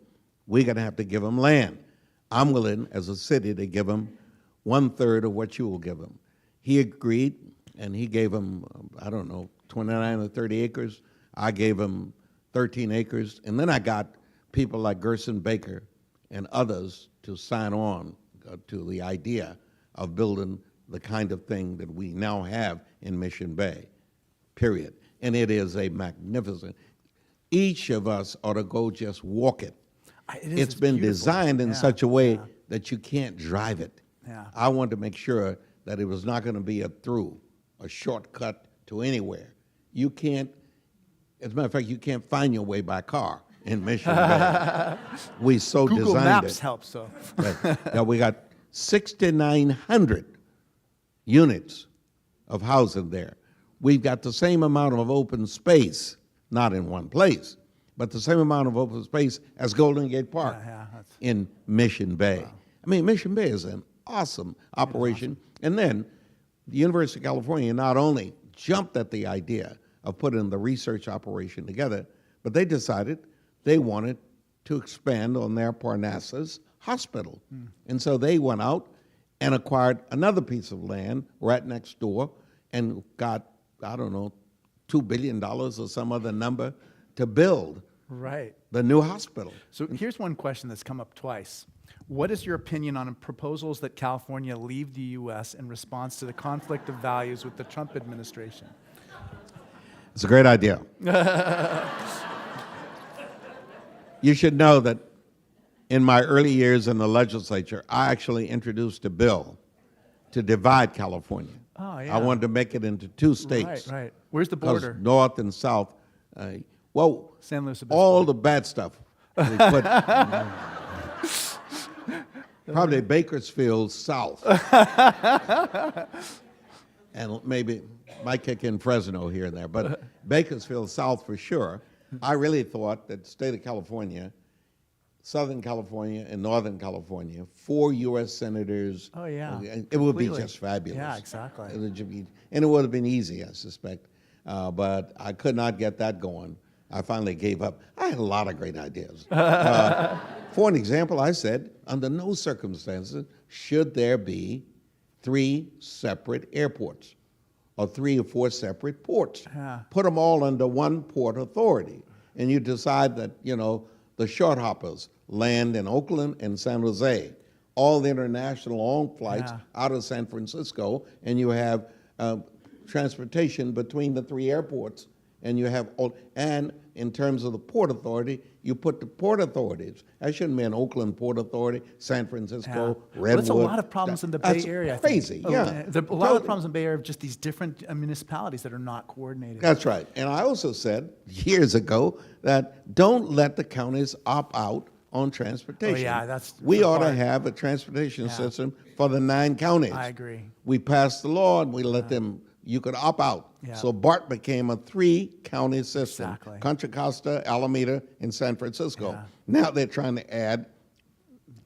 we're going to have to give them land. I'm willing, as a city, to give them 1/3 of what you will give them. He agreed, and he gave them, I don't know, 29 or 30 acres. I gave him 13 acres, and then I got people like Gerson Baker and others to sign on to the idea of building the kind of thing that we now have in Mission Bay, period. And it is a magnificent, each of us ought to go just walk it. It's been beautiful. designed in Yeah, such a way yeah. that you can't drive it. Yeah. I wanted to make sure that it was not going to be a shortcut to anywhere. You can't, as a matter of fact, you can't find your way by car in Mission Bay. We so Google designed Maps it helps, though. that we got 6,900 units of housing there. We've got the same amount of open space, not in one place, but the same amount of open space as Golden Gate Park Yeah, that's- in Mission Bay. I mean, Mission Bay is an awesome operation. And then the University of California not only jumped at the idea of putting the research operation together, but they decided they wanted to expand on their Parnassus Hospital. And so they went out and acquired another piece of land right next door and got, I don't know, $2 billion or some other number to build Right. the new hospital. So here's one question that's come up twice. What is your opinion on proposals that California leave the U.S. in response to the conflict of values with the Trump administration? It's a great idea. You should know that in my early years in the legislature, I actually introduced a bill to divide California. Oh, yeah. I wanted to make it into two states. Right, right. Where's the 'Cause border? north and south. Well, San Luis Obispo. all the bad stuff we put probably Bakersfield south, and maybe might kick in Fresno here and there, but Bakersfield south for sure. I really thought that the state of California, Southern California and Northern California, 4 U.S. senators. Oh, yeah. It would be Completely. just fabulous. Yeah, exactly. It would be, and it would have been easy, I suspect. But I could not get that going. I finally gave up. I had a lot of great ideas. For an example, I said, under no circumstances should there be 3 separate airports or 3 or 4 separate ports. Yeah. Put them all under one port authority. And you decide that, you know, the short hoppers land in Oakland and San Jose. All the international long flights Yeah. out of San Francisco, and you have transportation between the 3 airports, and you have all, and in terms of the Port Authority, you put the port authorities. That shouldn't be an Oakland Port Authority, San Francisco, Well, Redwood. that's a lot of problems in the Bay That's Area. I think. crazy, yeah. There are a lot of problems in the Bay Area of just these different municipalities that are not coordinated. That's right. And I also said years ago that don't let the counties opt out on transportation. Oh, yeah, that's we the ought to part. have a transportation Yeah. system for the 9 counties. I agree. We passed the law and we let them, you could opt out. Yeah. So BART became a 3-county system. Exactly. Contra Costa, Alameda, and San Francisco. Yeah. Now they're trying to add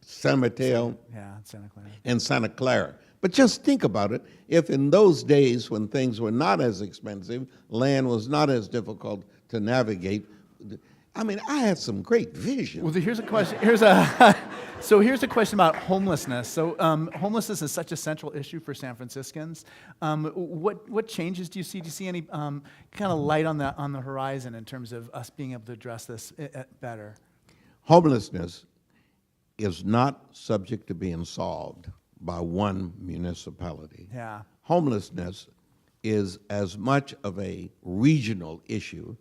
San Mateo Yeah, Santa Clara. and Santa Clara. But just think about it. If in those days when things were not as expensive, land was not as difficult to navigate, I mean, I had some great vision. Well, here's a question. Here's a question about homelessness. So, homelessness is such a central issue for San Franciscans. What changes do you see? Do you see any kind of light on the horizon in terms of us being able to address this better? Homelessness is not subject to being solved by one municipality. Yeah. Homelessness is as much of a regional issue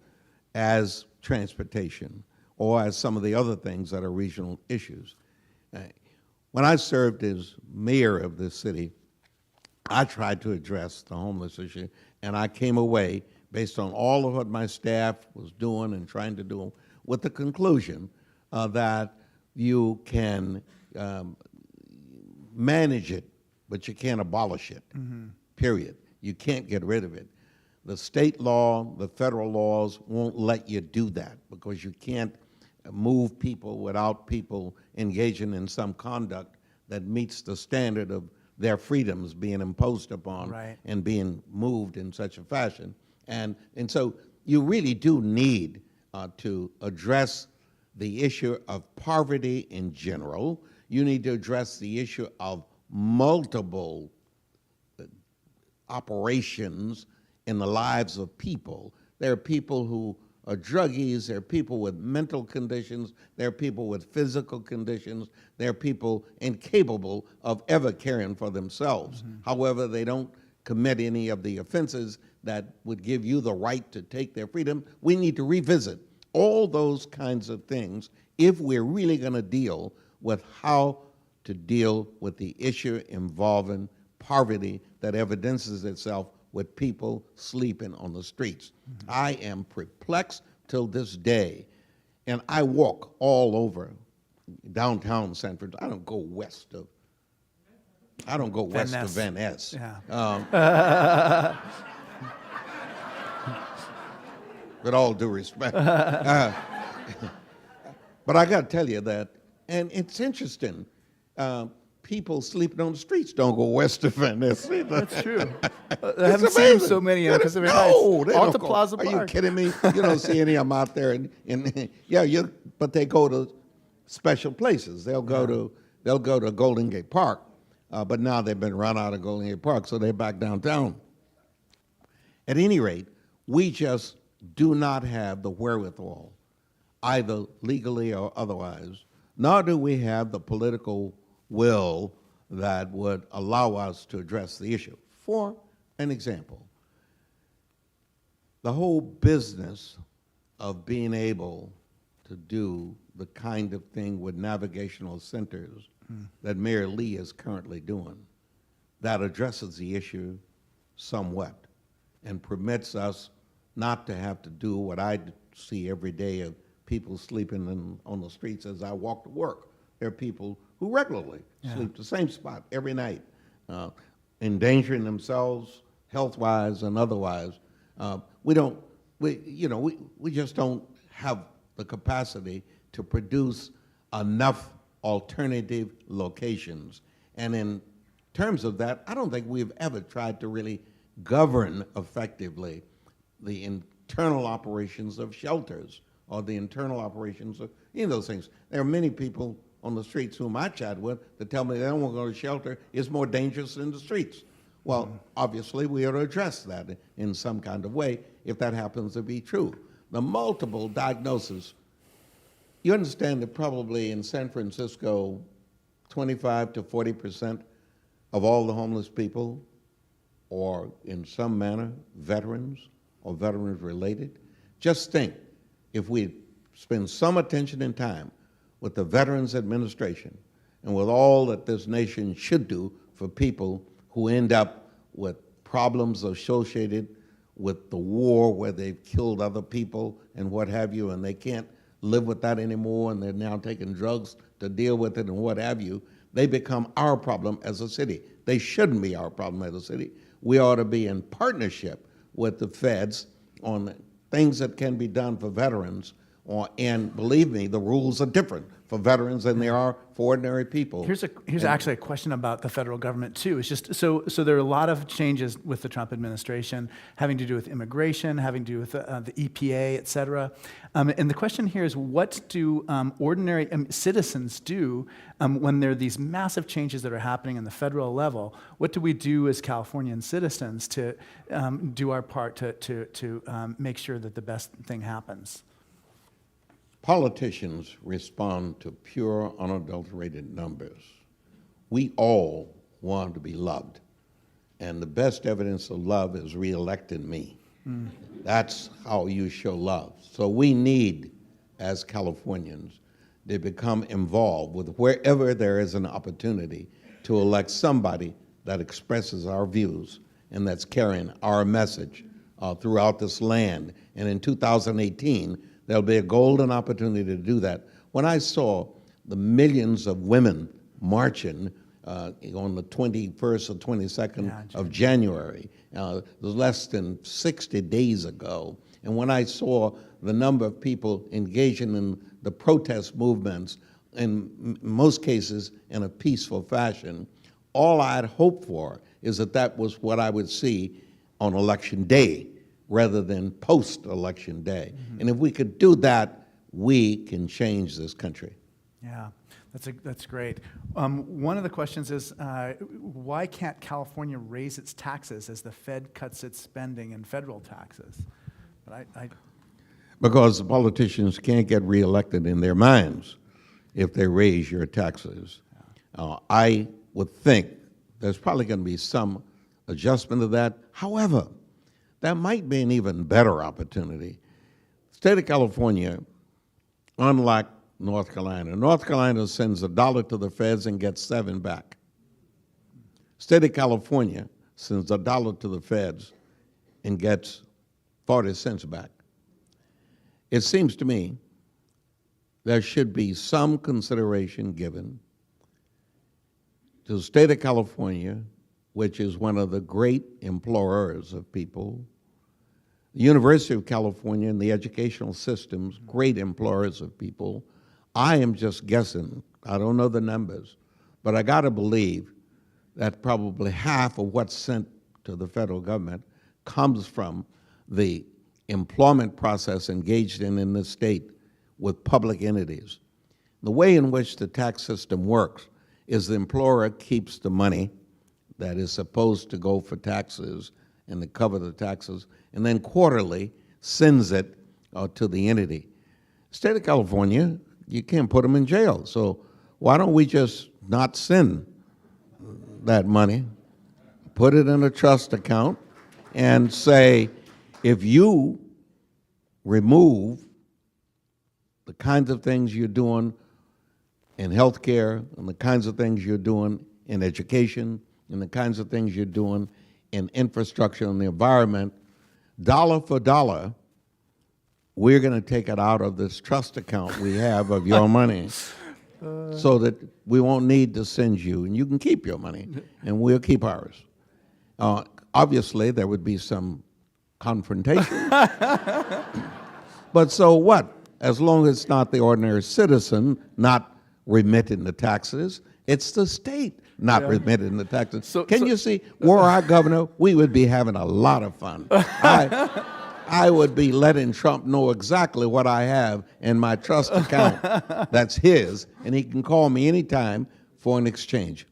as transportation or as some of the other things that are regional issues. When I served as mayor of this city, I tried to address the homeless issue, and I came away, based on all of what my staff was doing and trying to do, with the conclusion that you can manage it, but you can't abolish it, period. You can't get rid of it. The state law, the federal laws won't let you do that because you can't move people without people engaging in some conduct that meets the standard of their freedoms being imposed upon and being moved in such a fashion. And so you really do need to address the issue of poverty in general. You need to address the issue of multiple operations in the lives of people. There are people who are druggies, there are people with mental conditions, there are people with physical conditions, there are people incapable of ever caring for themselves. However, they don't commit any of the offenses that would give you the right to take their freedom. We need to revisit all those kinds of things if we're really going to deal with how to deal with the issue involving poverty that evidences itself with people sleeping on the streets. I am perplexed till this day, and I walk all over downtown San Francisco. I don't go west of Van Ness. Yeah. With all due respect. But I got to tell you that, and it's interesting, people sleeping on the streets don't go west of Van Ness either. That's true. I haven't seen so many on Pacific Heights. Alta Plaza Park. Are you kidding me? You don't see any of them out there. But they go to special places. They'll go to Golden Gate Park, but now they've been run out of Golden Gate Park, so they're back downtown. At any rate, we just do not have the wherewithal, either legally or otherwise, nor do we have the political will that would allow us to address the issue. For an example, the whole business of being able to do the kind of thing with navigational centers that Mayor Lee is currently doing, that addresses the issue somewhat and permits us not to have to do what I see every day of people sleeping on the streets as I walk to work. There are people who regularly sleep the same spot every night, endangering themselves health-wise and otherwise. We just don't have the capacity to produce enough alternative locations. And in terms of that, I don't think we've ever tried to really govern effectively the internal operations of shelters or the internal operations of any of those things. There are many people on the streets whom I chat with that tell me they don't want to go to shelter. It's more dangerous than the streets. Well, obviously, we ought to address that in some kind of way if that happens to be true. The multiple diagnosis, you understand that probably in San Francisco, 25 to 40% of all the homeless people are in some manner veterans or veterans related. Just think, if we spend some attention and time with the Veterans Administration and with all that this nation should do for people who end up with problems associated with the war where they've killed other people and what have you, and they can't live with that anymore, and they're now taking drugs to deal with it and what have you, they become our problem as a city. They shouldn't be our problem as a city. We ought to be in partnership with the feds on things that can be done for veterans And believe me, the rules are different for veterans than they are for ordinary people. Here's actually a question about the federal government too. It's just so there are a lot of changes with the Trump administration having to do with immigration, having to do with the EPA, et cetera. And the question here is, what do ordinary citizens do when there are these massive changes that are happening in the federal level? What do we do as Californian citizens to do our part to make sure that the best thing happens? Politicians respond to pure, unadulterated numbers. We all want to be loved, and the best evidence of love is re-electing me. That's how you show love. So we need, as Californians, to become involved with wherever there is an opportunity to elect somebody that expresses our views and that's carrying our message throughout this land. And in 2018, there'll be a golden opportunity to do that. When I saw the millions of women marching on the 21st or 22nd of January, less than 60 days ago, and when I saw the number of people engaging in the protest movements, in most cases in a peaceful fashion, all I had hoped for is that that was what I would see on Election Day, rather than post-election day. And if we could do that, we can change this country. Yeah, that's great. One of the questions is, why can't California raise its taxes as the Fed cuts its spending and federal taxes? But Because the politicians can't get reelected in their minds if they raise your taxes. I would think there's probably going to be some adjustment of that. However, that might be an even better opportunity. The state of California, unlike North Carolina sends $1 to the feds and gets 7 back. State of California sends $1 to the feds and gets 40 cents back. It seems to me there should be some consideration given to the state of California, which is one of the great employers of people. The University of California and the educational systems, great employers of people. I am just guessing, I don't know the numbers, but I gotta believe that probably half of what's sent to the federal government comes from the employment process engaged in the state with public entities. The way in which the tax system works is the employer keeps the money that is supposed to go for taxes and to cover the taxes, and then quarterly sends it to the entity. State of California, you can't put them in jail, so why don't we just not send that money, put it in a trust account, and say, if you remove the kinds of things you're doing in healthcare and the kinds of things you're doing in education and the kinds of things you're doing in infrastructure and the environment, dollar for dollar, we're going to take it out of this trust account we have of your money so that we won't need to send you, and you can keep your money, and we'll keep ours. Obviously, there would be some confrontation. But so what? As long as it's not the ordinary citizen not remitting the taxes, it's the state not remitting the taxes. Can you see, were our governor, we would be having a lot of fun. I would be letting Trump know exactly what I have in my trust account that's his, and he can call me anytime for an exchange.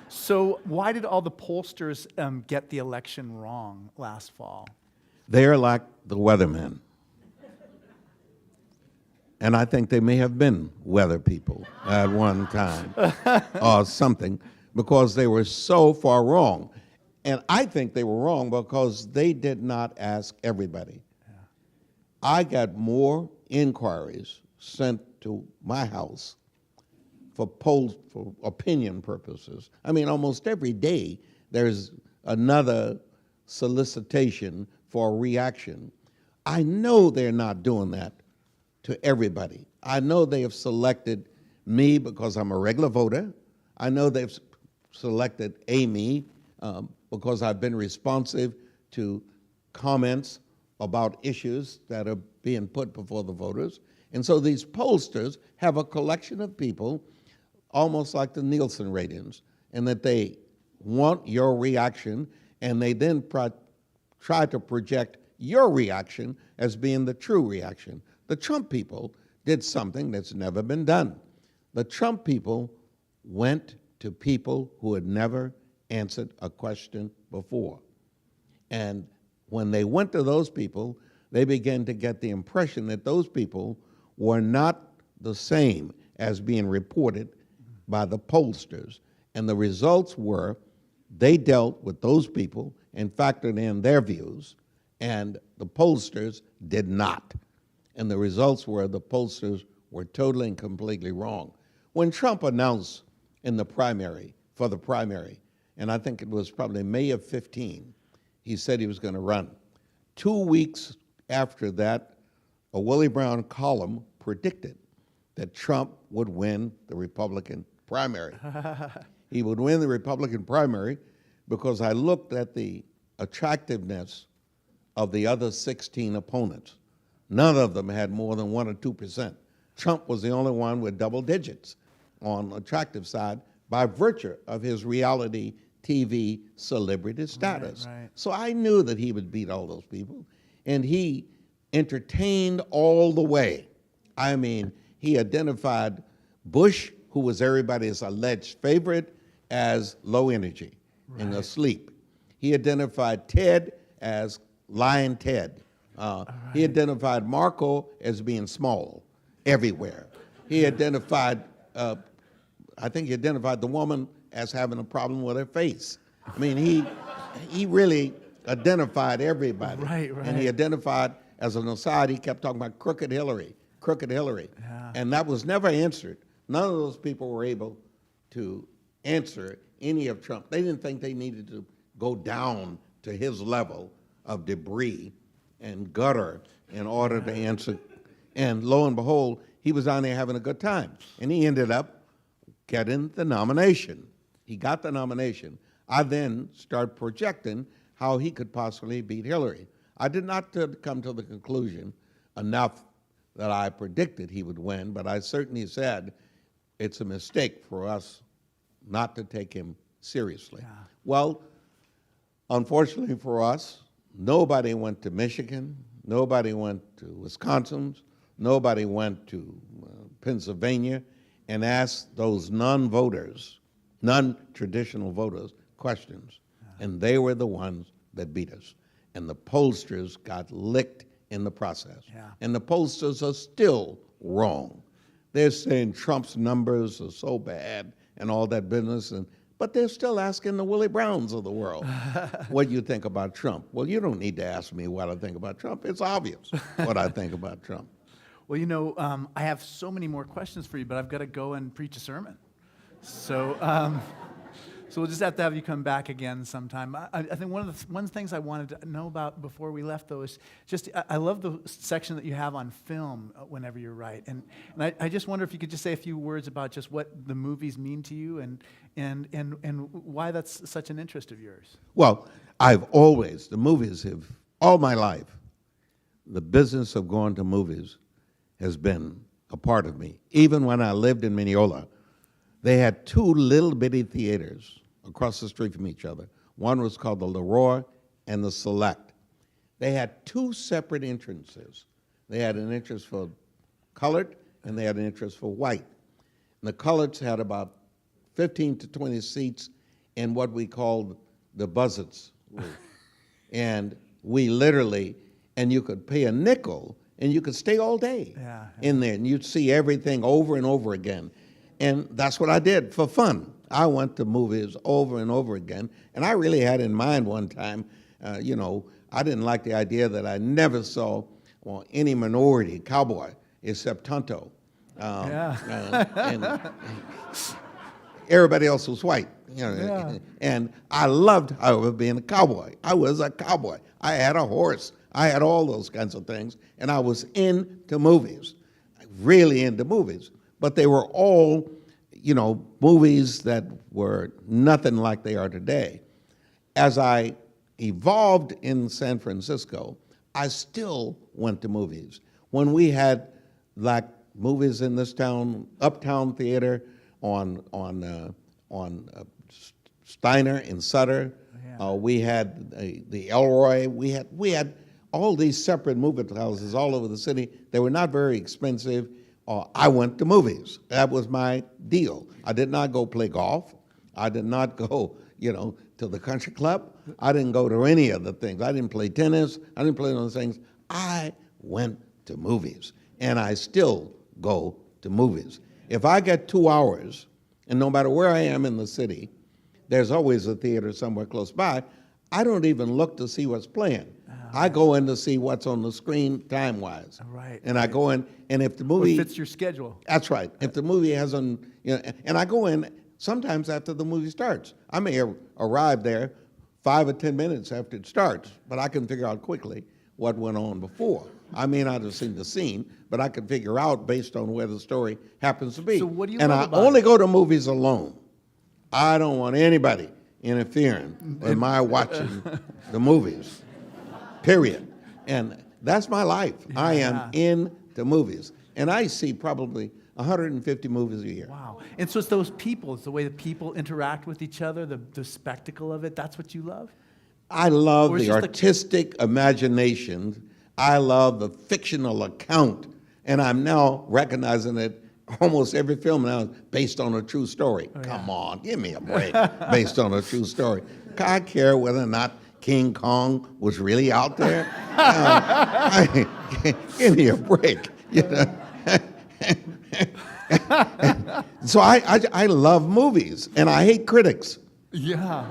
So why did all the pollsters get the election wrong last fall? They're like the weathermen. And I think they may have been weather people at one time or something, because they were so far wrong. And I think they were wrong because they did not ask everybody. Yeah. I got more inquiries sent to my house for opinion purposes. I mean, almost every day there's another solicitation for a reaction. I know they're not doing that to everybody. I know they have selected me because I'm a regular voter. I know they've selected Amy because I've been responsive to comments about issues that are being put before the voters. And so these pollsters have a collection of people, almost like the Nielsen ratings, and that they want your reaction, and they then try to project your reaction as being the true reaction. The Trump people did something that's never been done. The Trump people went to people who had never answered a question before. And when they went to those people, they began to get the impression that those people were not the same as being reported by the pollsters. And the results were they dealt with those people and factored in their views, and the pollsters did not. And the results were the pollsters were totally and completely wrong. When Trump announced in the primary, for the primary, and I think it was probably May of 15, he said he was going to run. 2 weeks after that, a Willie Brown column predicted that Trump would win the Republican primary. He would win the Republican primary because I looked at the attractiveness of the other 16 opponents. None of them had more than 1 or 2%. Trump was the only one with double digits on the attractive side by virtue of his reality TV celebrity status. Right. So I knew that he would beat all those people, and he entertained all the way. I mean, he identified Bush, who was everybody's alleged favorite, as low energy and asleep. He identified Ted as lying Ted. He identified Marco as being small everywhere. He identified, I think he identified the woman as having a problem with her face. I mean, he really identified everybody. Right. And he identified, as an aside, he kept talking about crooked Hillary. Yeah. And that was never answered. None of those people were able to answer any of Trump. They didn't think they needed to go down to his level of debris and gutter in order to answer. And lo and behold, he was down there having a good time. And he ended up getting the nomination. He got the nomination. I then started projecting how he could possibly beat Hillary. I did not come to the conclusion enough that I predicted he would win, but I certainly said it's a mistake for us not to take him seriously. Yeah. Well, unfortunately for us, nobody went to Michigan, nobody went to Wisconsin, nobody went to Pennsylvania and asked those non-voters, non-traditional voters, questions. And they were the ones that beat us. And the pollsters got licked in the process. Yeah. And the pollsters are still wrong. They're saying Trump's numbers are so bad and all that business, but they're still asking the Willie Browns of the world, what do you think about Trump? Well, you don't need to ask me what I think about Trump. It's obvious what I think about Trump. Well, you know, I have so many more questions for you, but I've got to go and preach a sermon. So, so we'll just have to have you come back again sometime. I think one of the things I wanted to know about before we left, though, is just I love the section that you have on film whenever you write, and I just wonder if you could just say a few words about just what the movies mean to you and why that's such an interest of yours. Well, the movies have, all my life, the business of going to movies has been a part of me. Even when I lived in Mineola, they had 2 little bitty theaters across the street from each other. One was called the Leroy and the Select. They had 2 separate entrances. They had an entrance for colored and they had an entrance for white. And the coloreds had about 15 to 20 seats in what we called the buzzards roof. And we literally, and you could pay a nickel and you could stay all day in there and you'd see everything over and over again. And that's what I did for fun. I went to movies over and over again, and I really had in mind one time, I didn't like the idea that I never saw any minority cowboy except Tonto. And everybody else was white. And I loved, however, being a cowboy. I was a cowboy. I had a horse. I had all those kinds of things, and I was into movies, really into movies. But they were all, movies that were nothing like they are today. As I evolved in San Francisco, I still went to movies. When we had like movies in this town, Uptown Theater on Steiner and Sutter. Yeah. We had the Elroy. We had all these separate movie houses all over the city. They were not very expensive. I went to movies. That was my deal. I did not go play golf. I did not go, to the country club. I didn't go to any of the things. I didn't play tennis. I didn't play those things. I went to movies, and I still go to movies. If I get 2 hours, and no matter where I am in the city, there's always a theater somewhere close by, I don't even look to see what's playing. I go in to see what's on the screen time-wise. Right, And I right. go in, and if the Well, movie... it fits your schedule. That's right. If the movie hasn't, and I go in sometimes after the movie starts. I may arrive there 5 or 10 minutes after it starts, but I can figure out quickly what went on before. I may not have seen the scene, but I can figure out based on where the story happens to be. So what do you and love I about only it? go to movies alone. I don't want anybody interfering with my watching the movies, period. And that's my life. I am into movies. And I see probably 150 movies a year. Wow. And so it's those people, it's the way that people interact with each other, the spectacle of it, that's what you love? I love Or it's the just artistic imagination. I love the fictional account. And I'm now recognizing that almost every film now is based on a true story. Come on, give me a break. Based on a true story. I care whether or not King Kong was really out there. Give me a break. So I love movies, and I hate critics. Yeah.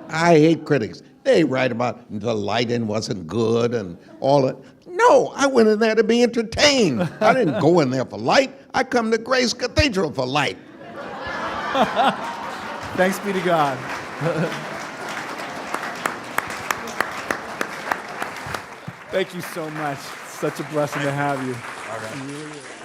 I hate critics. They write about the lighting wasn't good and all that. No, I went in there to be entertained. I didn't go in there for light. I come to Grace Cathedral for light. Thanks be to God. Thank you so much. Such a blessing to have you. All right. It really is.